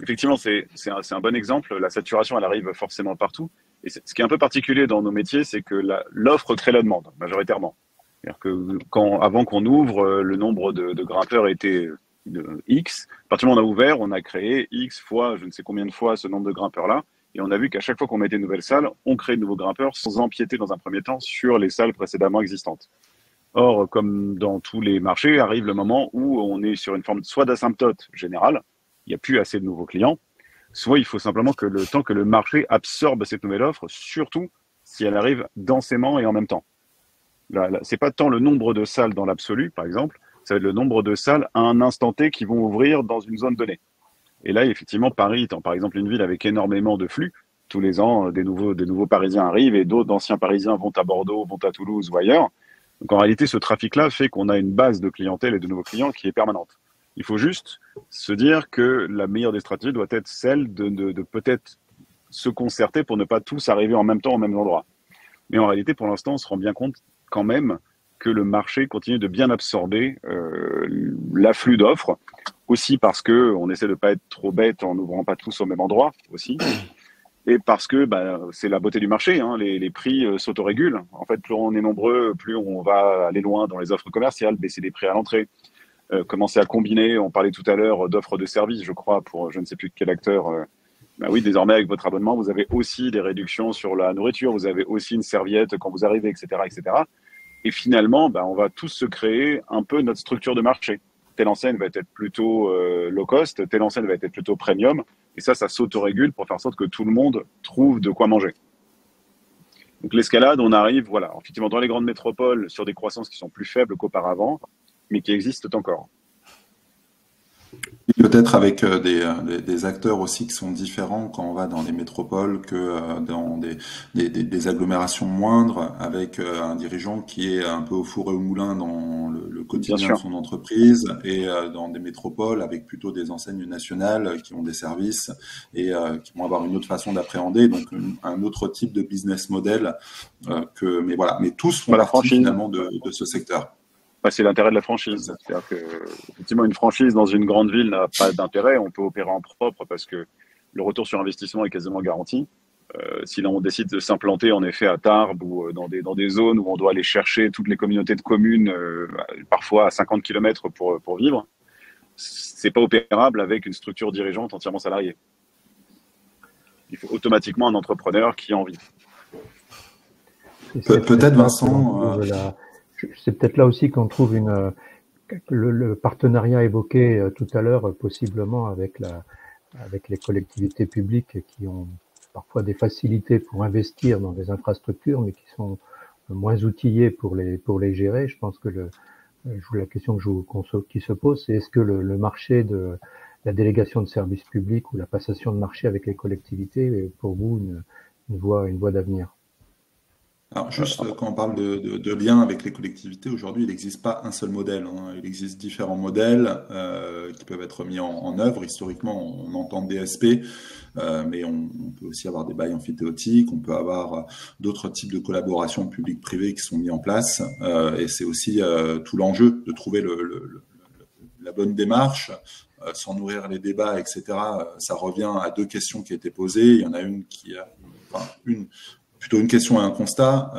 effectivement, c'est un bon exemple. La saturation, elle arrive forcément partout. Et ce qui est un peu particulier dans nos métiers, c'est que l'offre crée la demande, majoritairement. C'est-à-dire que avant qu'on ouvre, le nombre de grimpeurs était de X. À partir du moment où on a ouvert, on a créé X fois, je ne sais combien de fois, ce nombre de grimpeurs-là. Et on a vu qu'à chaque fois qu'on mettait une nouvelle salle, on créait de nouveaux grimpeurs sans empiéter dans un premier temps sur les salles précédemment existantes. Or, comme dans tous les marchés, arrive le moment où on est sur une forme soit d'asymptote générale, il n'y a plus assez de nouveaux clients, soit il faut simplement que le temps que le marché absorbe cette nouvelle offre, surtout si elle arrive densément et en même temps. C'est pas tant le nombre de salles dans l'absolu, par exemple, ça va être le nombre de salles à un instant T qui vont ouvrir dans une zone donnée. Et là, effectivement, Paris étant par exemple une ville avec énormément de flux, tous les ans, des nouveaux Parisiens arrivent et d'autres anciens Parisiens vont à Bordeaux, vont à Toulouse ou ailleurs. Donc en réalité, ce trafic-là fait qu'on a une base de clientèle et de nouveaux clients qui est permanente. Il faut juste se dire que la meilleure des stratégies doit être celle de peut-être se concerter pour ne pas tous arriver en même temps au même endroit. Mais en réalité, pour l'instant, on se rend bien compte quand même que le marché continue de bien absorber l'afflux d'offres, aussi parce qu'on essaie de ne pas être trop bête en n'ouvrant pas tous au même endroit aussi, et parce que c'est la beauté du marché, hein, les prix s'autorégulent. En fait, plus on est nombreux, plus on va aller loin dans les offres commerciales, baisser les prix à l'entrée, commencer à combiner, on parlait tout à l'heure d'offres de services, je crois, pour je ne sais plus quel acteur. Oui, désormais, avec votre abonnement, vous avez aussi des réductions sur la nourriture, vous avez aussi une serviette quand vous arrivez, etc. etc. Et finalement, on va tous se créer un peu notre structure de marché. Telle enseigne va être plutôt low cost, telle enseigne va être plutôt premium. Et ça s'autorégule pour faire en sorte que tout le monde trouve de quoi manger. Donc l'escalade, on arrive, effectivement, dans les grandes métropoles, sur des croissances qui sont plus faibles qu'auparavant, mais qui existent encore. Peut-être avec des acteurs aussi qui sont différents quand on va dans les métropoles que dans des agglomérations moindres, avec un dirigeant qui est un peu au four et au moulin dans le quotidien de son entreprise, et dans des métropoles avec plutôt des enseignes nationales qui ont des services et qui vont avoir une autre façon d'appréhender, donc un autre type de business model mais tous font partie finalement de ce secteur. C'est l'intérêt de la franchise. C'est-à-dire que, effectivement, une franchise dans une grande ville n'a pas d'intérêt. On peut opérer en propre parce que le retour sur investissement est quasiment garanti. Si l'on décide de s'implanter, en effet, à Tarbes ou dans des zones où on doit aller chercher toutes les communautés de communes, parfois à 50 km pour vivre, c'est pas opérable avec une structure dirigeante entièrement salariée. Il faut automatiquement un entrepreneur qui a envie. Peut-être, Vincent... C'est peut-être là aussi qu'on trouve le partenariat évoqué tout à l'heure, possiblement avec les collectivités publiques qui ont parfois des facilités pour investir dans des infrastructures, mais qui sont moins outillées pour les gérer. Je pense que la question qui se pose, c'est est-ce que le marché de la délégation de services publics ou la passation de marché avec les collectivités est pour vous une voie d'avenir? Alors juste quand on parle de lien avec les collectivités, aujourd'hui il n'existe pas un seul modèle, hein. Il existe différents modèles qui peuvent être mis en œuvre. Historiquement, on entend DSP, mais on peut aussi avoir des bails amphithéotiques, on peut avoir d'autres types de collaborations publiques-privées qui sont mis en place, et c'est aussi tout l'enjeu de trouver la bonne démarche, sans nourrir les débats, etc. Ça revient à deux questions qui étaient posées. Il y en a une plutôt une question et un constat.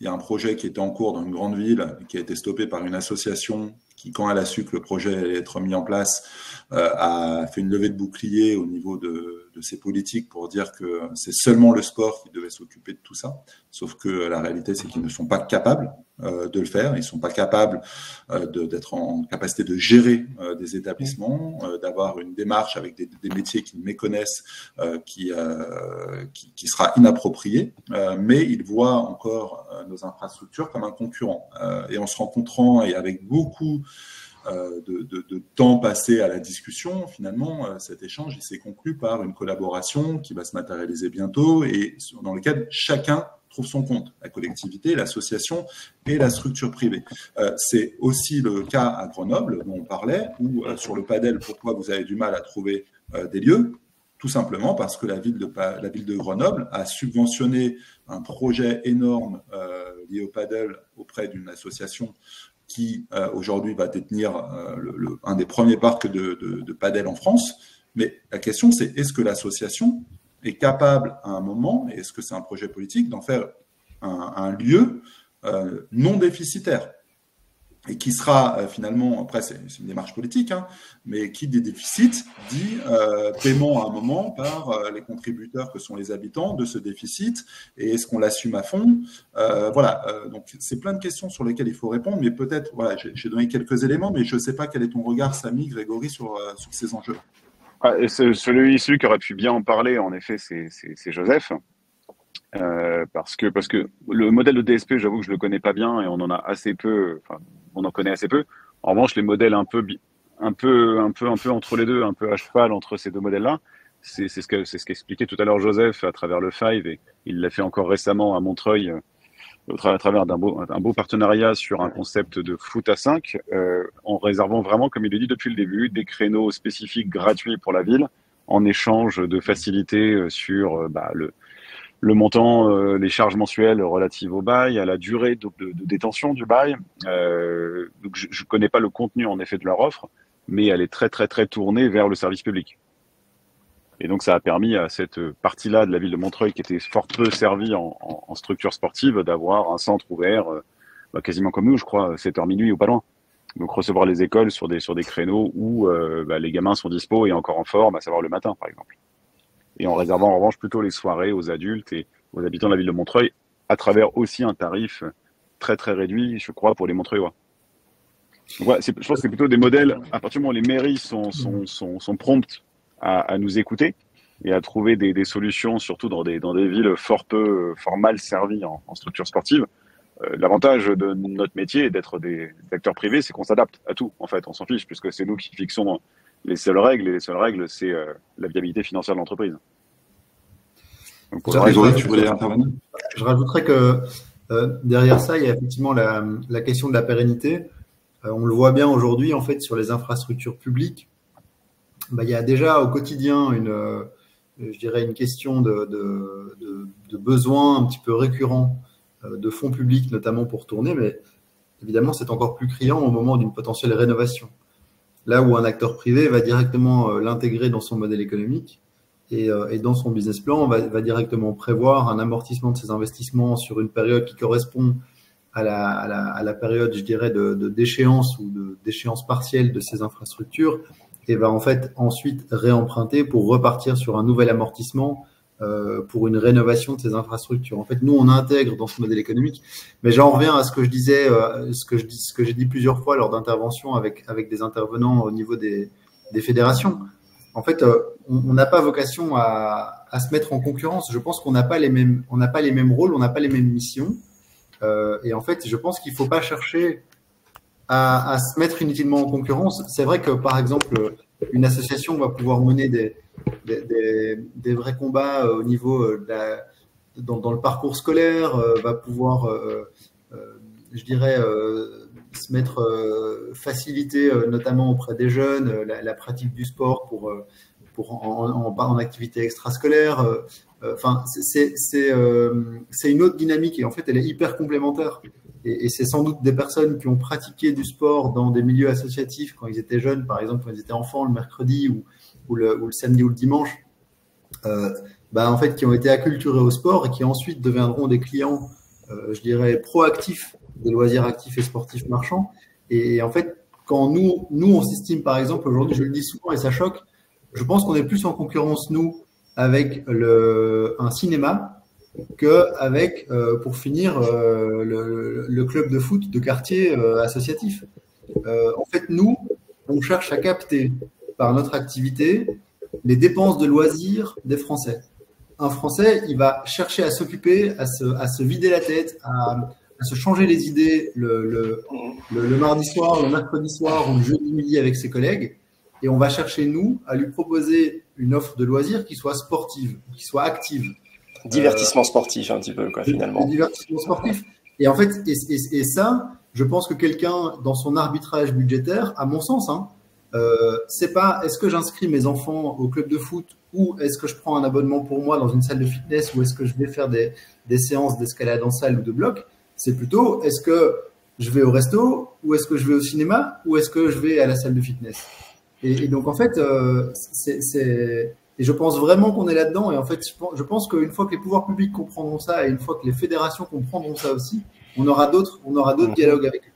Il y a un projet qui était en cours dans une grande ville, qui a été stoppé par une association qui, quand elle a su que le projet allait être mis en place, a fait une levée de bouclier au niveau de ses politiques pour dire que c'est seulement le sport qui devait s'occuper de tout ça. Sauf que la réalité, c'est qu'ils ne sont pas capables de le faire. Ils ne sont pas capables d'être en capacité de gérer des établissements, d'avoir une démarche avec des métiers qu'ils méconnaissent, qui sera inappropriée. Mais ils voient encore nos infrastructures comme un concurrent. Et en se rencontrant et avec beaucoup de temps passé à la discussion, finalement, cet échange il s'est conclu par une collaboration qui va se matérialiser bientôt et dans lequel chacun trouve son compte, la collectivité, l'association et la structure privée. C'est aussi le cas à Grenoble, dont on parlait, où sur le padel, pourquoi vous avez du mal à trouver des lieux? Tout simplement parce que la ville de Grenoble a subventionné un projet énorme lié au padel auprès d'une association qui aujourd'hui va détenir un des premiers parcs de padel en France. Mais la question, c'est est-ce que l'association est capable à un moment, et est-ce que c'est un projet politique, d'en faire un lieu non déficitaire et qui sera finalement, après c'est une démarche politique, hein, mais qui dit déficit dit paiement à un moment par les contributeurs que sont les habitants de ce déficit, et est-ce qu'on l'assume à fond, voilà, donc c'est plein de questions sur lesquelles il faut répondre, mais peut-être, voilà, j'ai donné quelques éléments, mais je ne sais pas quel est ton regard, Samy, Grégory, sur ces enjeux. Et celui qui aurait pu bien en parler, en effet, c'est Joseph. Parce que le modèle de DSP, j'avoue que je le connais pas bien et on en a assez peu, enfin, on en connaît assez peu. En revanche, les modèles un peu entre les deux, un peu à cheval entre ces deux modèles-là, c'est ce qu'expliquait tout à l'heure Joseph à travers le Five, et il l'a fait encore récemment à Montreuil, à travers un beau partenariat sur un concept de foot à 5, en réservant vraiment, comme il le dit depuis le début, des créneaux spécifiques gratuits pour la ville, en échange de facilités sur le montant, les charges mensuelles relatives au bail, à la durée de détention du bail. Donc je connais pas le contenu en effet de leur offre, mais elle est très très très tournée vers le service public. Et donc ça a permis à cette partie-là de la ville de Montreuil, qui était fort peu servie en structure sportive, d'avoir un centre ouvert quasiment comme nous, je crois, 7h minuit ou pas loin. Donc recevoir les écoles sur des créneaux où les gamins sont dispo et encore en forme, à savoir le matin par exemple. Et en réservant en revanche plutôt les soirées aux adultes et aux habitants de la ville de Montreuil, à travers aussi un tarif très très réduit, je crois, pour les Montreuillois. Donc, ouais, je pense que c'est plutôt des modèles, à partir du moment où les mairies sont promptes à nous écouter et à trouver des solutions, surtout dans des villes fort mal servies en structure sportive. L'avantage de notre métier et d'être des acteurs privés, c'est qu'on s'adapte à tout, en fait, on s'en fiche, puisque c'est nous qui fixons les seules règles, et les seules règles, c'est la viabilité financière de l'entreprise. Donc, tu voulais intervenir ? Je rajouterais que derrière ça, il y a effectivement la question de la pérennité. On le voit bien aujourd'hui, en fait, sur les infrastructures publiques. Il y a déjà au quotidien une question de besoins un petit peu récurrents de fonds publics, notamment pour tourner, mais évidemment, c'est encore plus criant au moment d'une potentielle rénovation. Là où un acteur privé va directement l'intégrer dans son modèle économique et dans son business plan, va directement prévoir un amortissement de ses investissements sur une période qui correspond à la période, je dirais, de déchéance ou d'échéance partielle de ces infrastructures, et va en fait ensuite réemprunter pour repartir sur un nouvel amortissement pour une rénovation de ces infrastructures. En fait, nous, on intègre dans ce modèle économique, mais j'en reviens à ce que je disais, ce que j'ai dit plusieurs fois lors d'interventions avec des intervenants au niveau des fédérations. En fait, on n'a pas vocation à se mettre en concurrence. Je pense qu'on n'a pas les mêmes rôles, on n'a pas les mêmes missions. Et en fait, je pense qu'il ne faut pas chercher à se mettre inutilement en concurrence. C'est vrai que, par exemple, une association va pouvoir mener des vrais combats au niveau dans le parcours scolaire, va pouvoir, je dirais, se mettre faciliter notamment auprès des jeunes la pratique du sport en activité extrascolaire. Enfin, c'est une autre dynamique et en fait, elle est hyper complémentaire. Et c'est sans doute des personnes qui ont pratiqué du sport dans des milieux associatifs quand ils étaient jeunes, par exemple quand ils étaient enfants le mercredi ou le samedi ou le dimanche, en fait, qui ont été acculturés au sport et qui ensuite deviendront des clients, je dirais, proactifs des loisirs actifs et sportifs marchands. Et en fait, quand nous on s'estime, par exemple, aujourd'hui, je le dis souvent et ça choque, je pense qu'on est plus en concurrence, nous, avec un cinéma qu'avec, pour finir, le club de foot de quartier associatif. En fait, nous, on cherche à capter par notre activité les dépenses de loisirs des Français. Un Français, il va chercher à s'occuper, à se vider la tête, à se changer les idées le mardi soir, le mercredi soir ou le jeudi midi avec ses collègues. Et on va chercher, nous, à lui proposer une offre de loisirs qui soit sportive, qui soit active. Divertissement sportif, un petit peu, quoi, finalement. Divertissement sportif. Et en fait, et ça, je pense que quelqu'un, dans son arbitrage budgétaire, à mon sens, c'est pas est-ce que j'inscris mes enfants au club de foot ou est-ce que je prends un abonnement pour moi dans une salle de fitness ou est-ce que je vais faire des séances d'escalade en salle ou de bloc. C'est plutôt est-ce que je vais au resto ou est-ce que je vais au cinéma ou est-ce que je vais à la salle de fitness. Et donc en fait, et je pense vraiment qu'on est là-dedans. Et en fait, je pense qu'une fois que les pouvoirs publics comprendront ça et une fois que les fédérations comprendront ça aussi, on aura d'autres dialogues avec eux.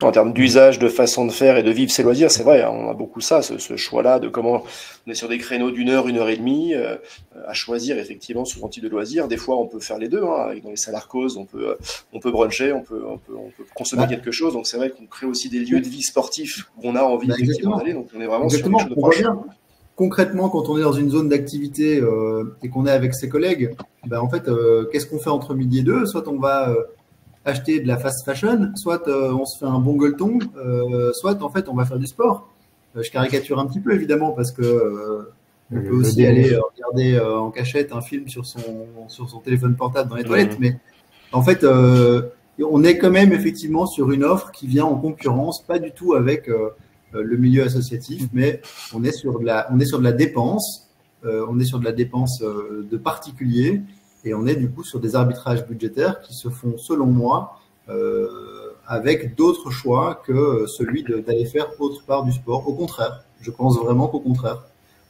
En termes d'usage, de façon de faire et de vivre ses loisirs, c'est vrai, on a beaucoup ça, ce choix-là de comment on est sur des créneaux d'1 heure, 1 heure et demie, à choisir effectivement souvent type de loisirs. Des fois, on peut faire les deux, dans les salles Arcos, on peut bruncher, on peut consommer quelque chose. Donc c'est vrai qu'on crée aussi des lieux de vie sportifs où on a envie effectivement d'aller. Donc on est vraiment sur quelque chose de proche. Concrètement, quand on est dans une zone d'activité et qu'on est avec ses collègues, en fait, qu'est-ce qu'on fait entre midi et 2? Soit on va acheter de la fast fashion, soit on se fait un bon gueuleton, soit en fait on va faire du sport. Je caricature un petit peu évidemment parce que on peut aussi aller regarder en cachette un film sur son téléphone portable dans les toilettes, mais en fait on est quand même effectivement sur une offre qui vient en concurrence, pas du tout avec le milieu associatif, mais on est sur de la dépense, de particuliers. Et on est du coup sur des arbitrages budgétaires qui se font, selon moi, avec d'autres choix que celui d'aller faire autre part du sport. Au contraire, je pense vraiment qu'au contraire,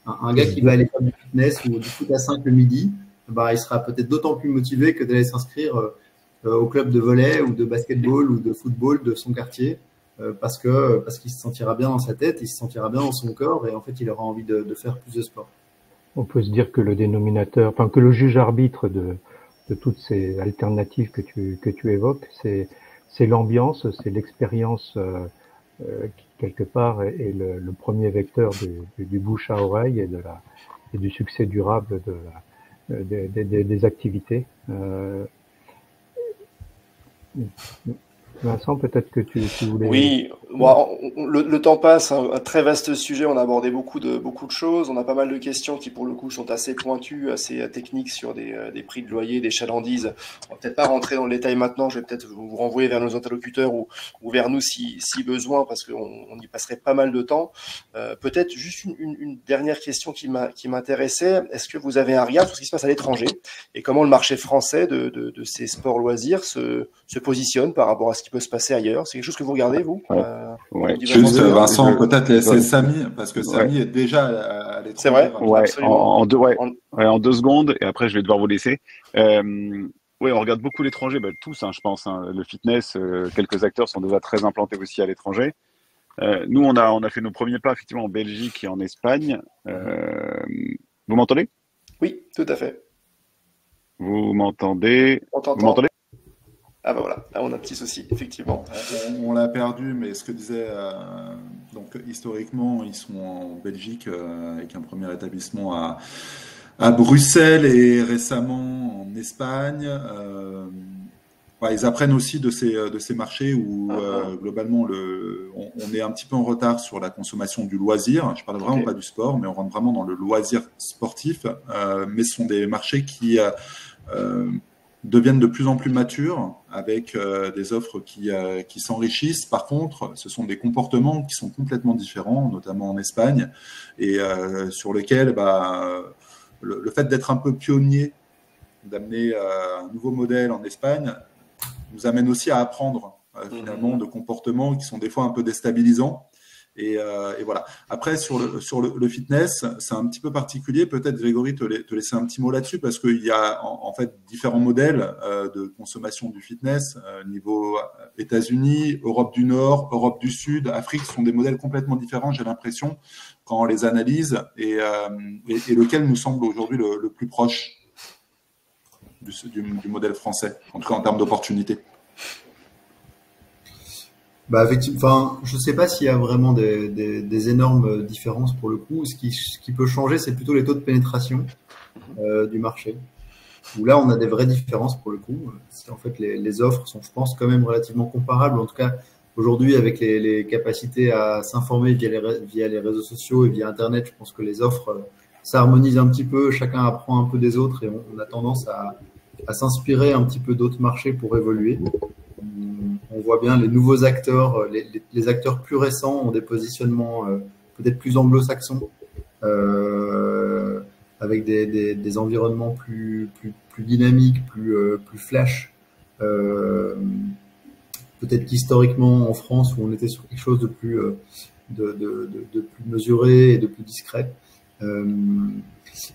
un gars qui va aller faire du fitness ou du foot à 5 le midi, il sera peut-être d'autant plus motivé que d'aller s'inscrire au club de volley ou de basketball ou de football de son quartier parce qu'il se sentira bien dans sa tête, il se sentira bien dans son corps et en fait, il aura envie de faire plus de sport. On peut se dire que le dénominateur, que le juge arbitre de toutes ces alternatives que tu évoques, c'est l'ambiance, c'est l'expérience qui quelque part est le premier vecteur du bouche à oreille et du succès durable des activités. Vincent, peut-être que tu voulais... Oui, le temps passe, un très vaste sujet, on a abordé beaucoup de choses, on a pas mal de questions qui pour le coup sont assez pointues, assez techniques sur des prix de loyer, des chalandises. On va peut-être pas rentrer dans le détail maintenant, je vais peut-être vous renvoyer vers nos interlocuteurs ou vers nous si besoin, parce qu'on y passerait pas mal de temps. Peut-être juste une dernière question qui m'intéressait, est-ce que vous avez un regard sur ce qui se passe à l'étranger et comment le marché français de ces sports loisirs se positionne par rapport à ce qui peut se passer ailleurs? C'est quelque chose que vous regardez, vous? Juste, Vincent, peut-être laisser Samy, parce que Samy est déjà à l'étranger. C'est vrai? En 2 secondes, et après je vais devoir vous laisser. Oui, on regarde beaucoup l'étranger, tous, je pense. Le fitness, quelques acteurs sont déjà très implantés aussi à l'étranger. Nous, on a fait nos premiers pas, effectivement, en Belgique et en Espagne. Vous m'entendez? Oui, tout à fait. Vous m'entendez? Vous m'entendez? Ah voilà, là on a un petit souci, effectivement. On l'a perdu, mais ce que disait, donc historiquement, ils sont en Belgique avec un premier établissement à Bruxelles et récemment en Espagne. Ils apprennent aussi de ces marchés où globalement on est un petit peu en retard sur la consommation du loisir. Je parle vraiment pas du sport, mais on rentre vraiment dans le loisir sportif. Mais ce sont des marchés qui deviennent de plus en plus matures avec des offres qui s'enrichissent. Par contre, ce sont des comportements qui sont complètement différents, notamment en Espagne, et sur lesquels le fait d'être un peu pionnier, d'amener un nouveau modèle en Espagne, nous amène aussi à apprendre finalement de comportements qui sont des fois un peu déstabilisants. Et voilà. Après, sur le fitness, c'est un petit peu particulier. Peut-être, Grégory, te laisser un petit mot là-dessus, parce qu'il y a en fait différents modèles de consommation du fitness, niveau États-Unis, Europe du Nord, Europe du Sud, Afrique, sont des modèles complètement différents, j'ai l'impression, quand on les analyse, et lequel nous semble aujourd'hui le plus proche du modèle français, en tout cas en termes d'opportunités. Effectivement, je ne sais pas s'il y a vraiment des énormes différences pour le coup. Ce qui peut changer, c'est plutôt les taux de pénétration du marché. Où là, on a des vraies différences pour le coup. En fait, les offres sont, je pense, quand même relativement comparables. En tout cas, aujourd'hui, avec les capacités à s'informer via les réseaux sociaux et via Internet, je pense que les offres s'harmonisent un petit peu. Chacun apprend un peu des autres et on a tendance à s'inspirer un petit peu d'autres marchés pour évoluer. On voit bien les nouveaux acteurs, les acteurs plus récents ont des positionnements peut-être plus anglo-saxons, avec des environnements plus dynamiques, plus flash. Peut-être qu'historiquement en France, où on était sur quelque chose de plus plus mesuré et de plus discret.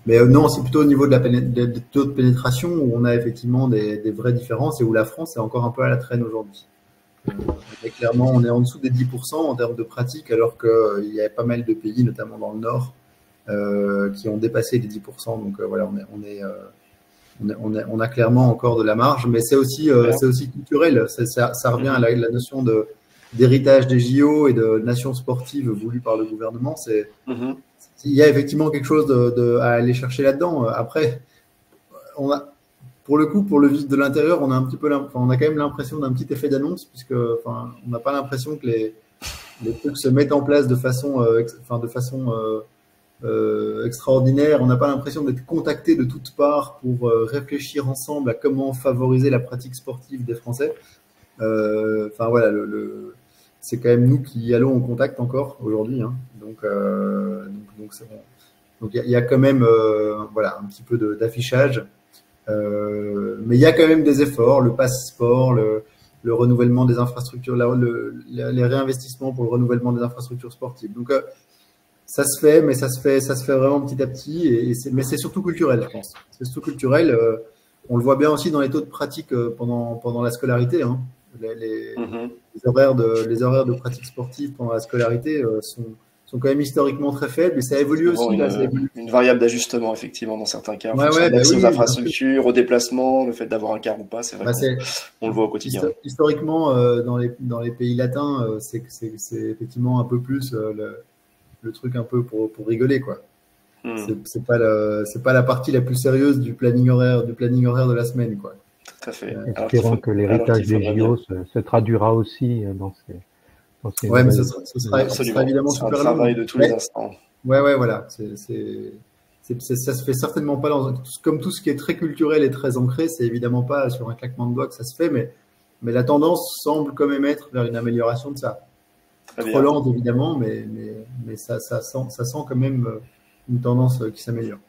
Mais non, c'est plutôt au niveau des taux de pénétration où on a effectivement des vraies différences et où la France est encore un peu à la traîne aujourd'hui. Et clairement, on est en dessous des 10% en termes de pratique, alors qu'il y a pas mal de pays, notamment dans le Nord, qui ont dépassé les 10%. Donc voilà, on a clairement encore de la marge, mais c'est aussi culturel. Ça revient à la notion d'héritage des JO et de nation sportive voulue par le gouvernement. Il y a effectivement quelque chose à aller chercher là-dedans. Après, pour le coup, pour le vide de l'intérieur, on a on a quand même l'impression d'un petit effet d'annonce, puisque on n'a pas l'impression que les trucs se mettent en place de façon extraordinaire. On n'a pas l'impression d'être contacté de toutes parts pour réfléchir ensemble à comment favoriser la pratique sportive des Français. Voilà, c'est quand même nous qui allons au contact encore aujourd'hui, hein. Donc c'est bon. Donc il y a quand même un petit peu d'affichage. Mais il y a quand même des efforts, le passeport, le renouvellement des infrastructures, les réinvestissements pour le renouvellement des infrastructures sportives. Donc ça se fait, mais ça se fait vraiment petit à petit. Mais c'est surtout culturel, je pense. C'est surtout culturel. On le voit bien aussi dans les taux de pratique pendant la scolarité, hein. Les horaires de pratique sportive pendant la scolarité sont quand même historiquement très faibles, et ça évolue aussi. Une variable d'ajustement, effectivement, dans certains cas. Aux infrastructures, aux déplacements, le fait d'avoir un car ou pas, c'est vrai qu'on le voit au quotidien. Historiquement, dans les pays latins, c'est effectivement un peu plus le truc un peu pour rigoler, quoi. C'est pas la partie la plus sérieuse du planning horaire de la semaine, quoi. Tout à fait. Espérons que l'héritage des JO se traduira aussi dans ces mais ce sera évidemment super long. C'est un travail de tous les instants. Voilà. Ça se fait certainement pas comme tout ce qui est très culturel et très ancré, c'est évidemment pas sur un claquement de doigts que ça se fait, mais la tendance semble quand même être vers une amélioration de ça. Trop lente évidemment, mais ça sent quand même une tendance qui s'améliore.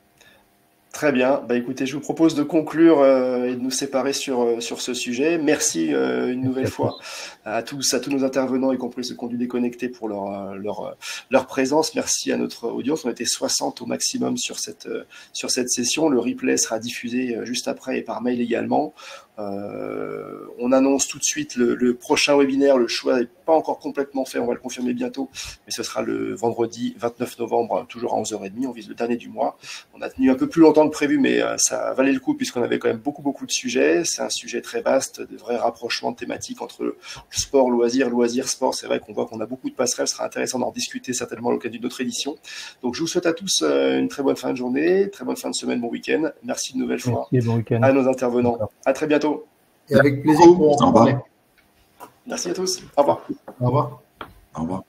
Très bien. Écoutez, je vous propose de conclure et de nous séparer sur ce sujet. Merci une nouvelle fois à tous nos intervenants, y compris ceux qui ont dû déconnecter pour leur présence. Merci à notre audience. On était 60 au maximum sur cette session. Le replay sera diffusé juste après et par mail également. On annonce tout de suite le prochain webinaire. Le choix n'est pas encore complètement fait, on va le confirmer bientôt, mais ce sera le vendredi 29 novembre, toujours à 11h30. On vise le dernier du mois. On a tenu un peu plus longtemps que prévu, mais ça valait le coup puisqu'on avait quand même beaucoup de sujets. C'est un sujet très vaste, de vrais rapprochements de thématiques entre le sport, loisir, sport. C'est vrai qu'on voit qu'on a beaucoup de passerelles. Ce sera intéressant d'en discuter certainement à l'occasion d'une autre édition. Donc je vous souhaite à tous une très bonne fin de journée, très bonne fin de semaine, bon week-end. Merci une nouvelle fois à nos intervenants. À très bientôt. Et avec plaisir. Au revoir. Merci à tous. Au revoir. Au revoir. Au revoir.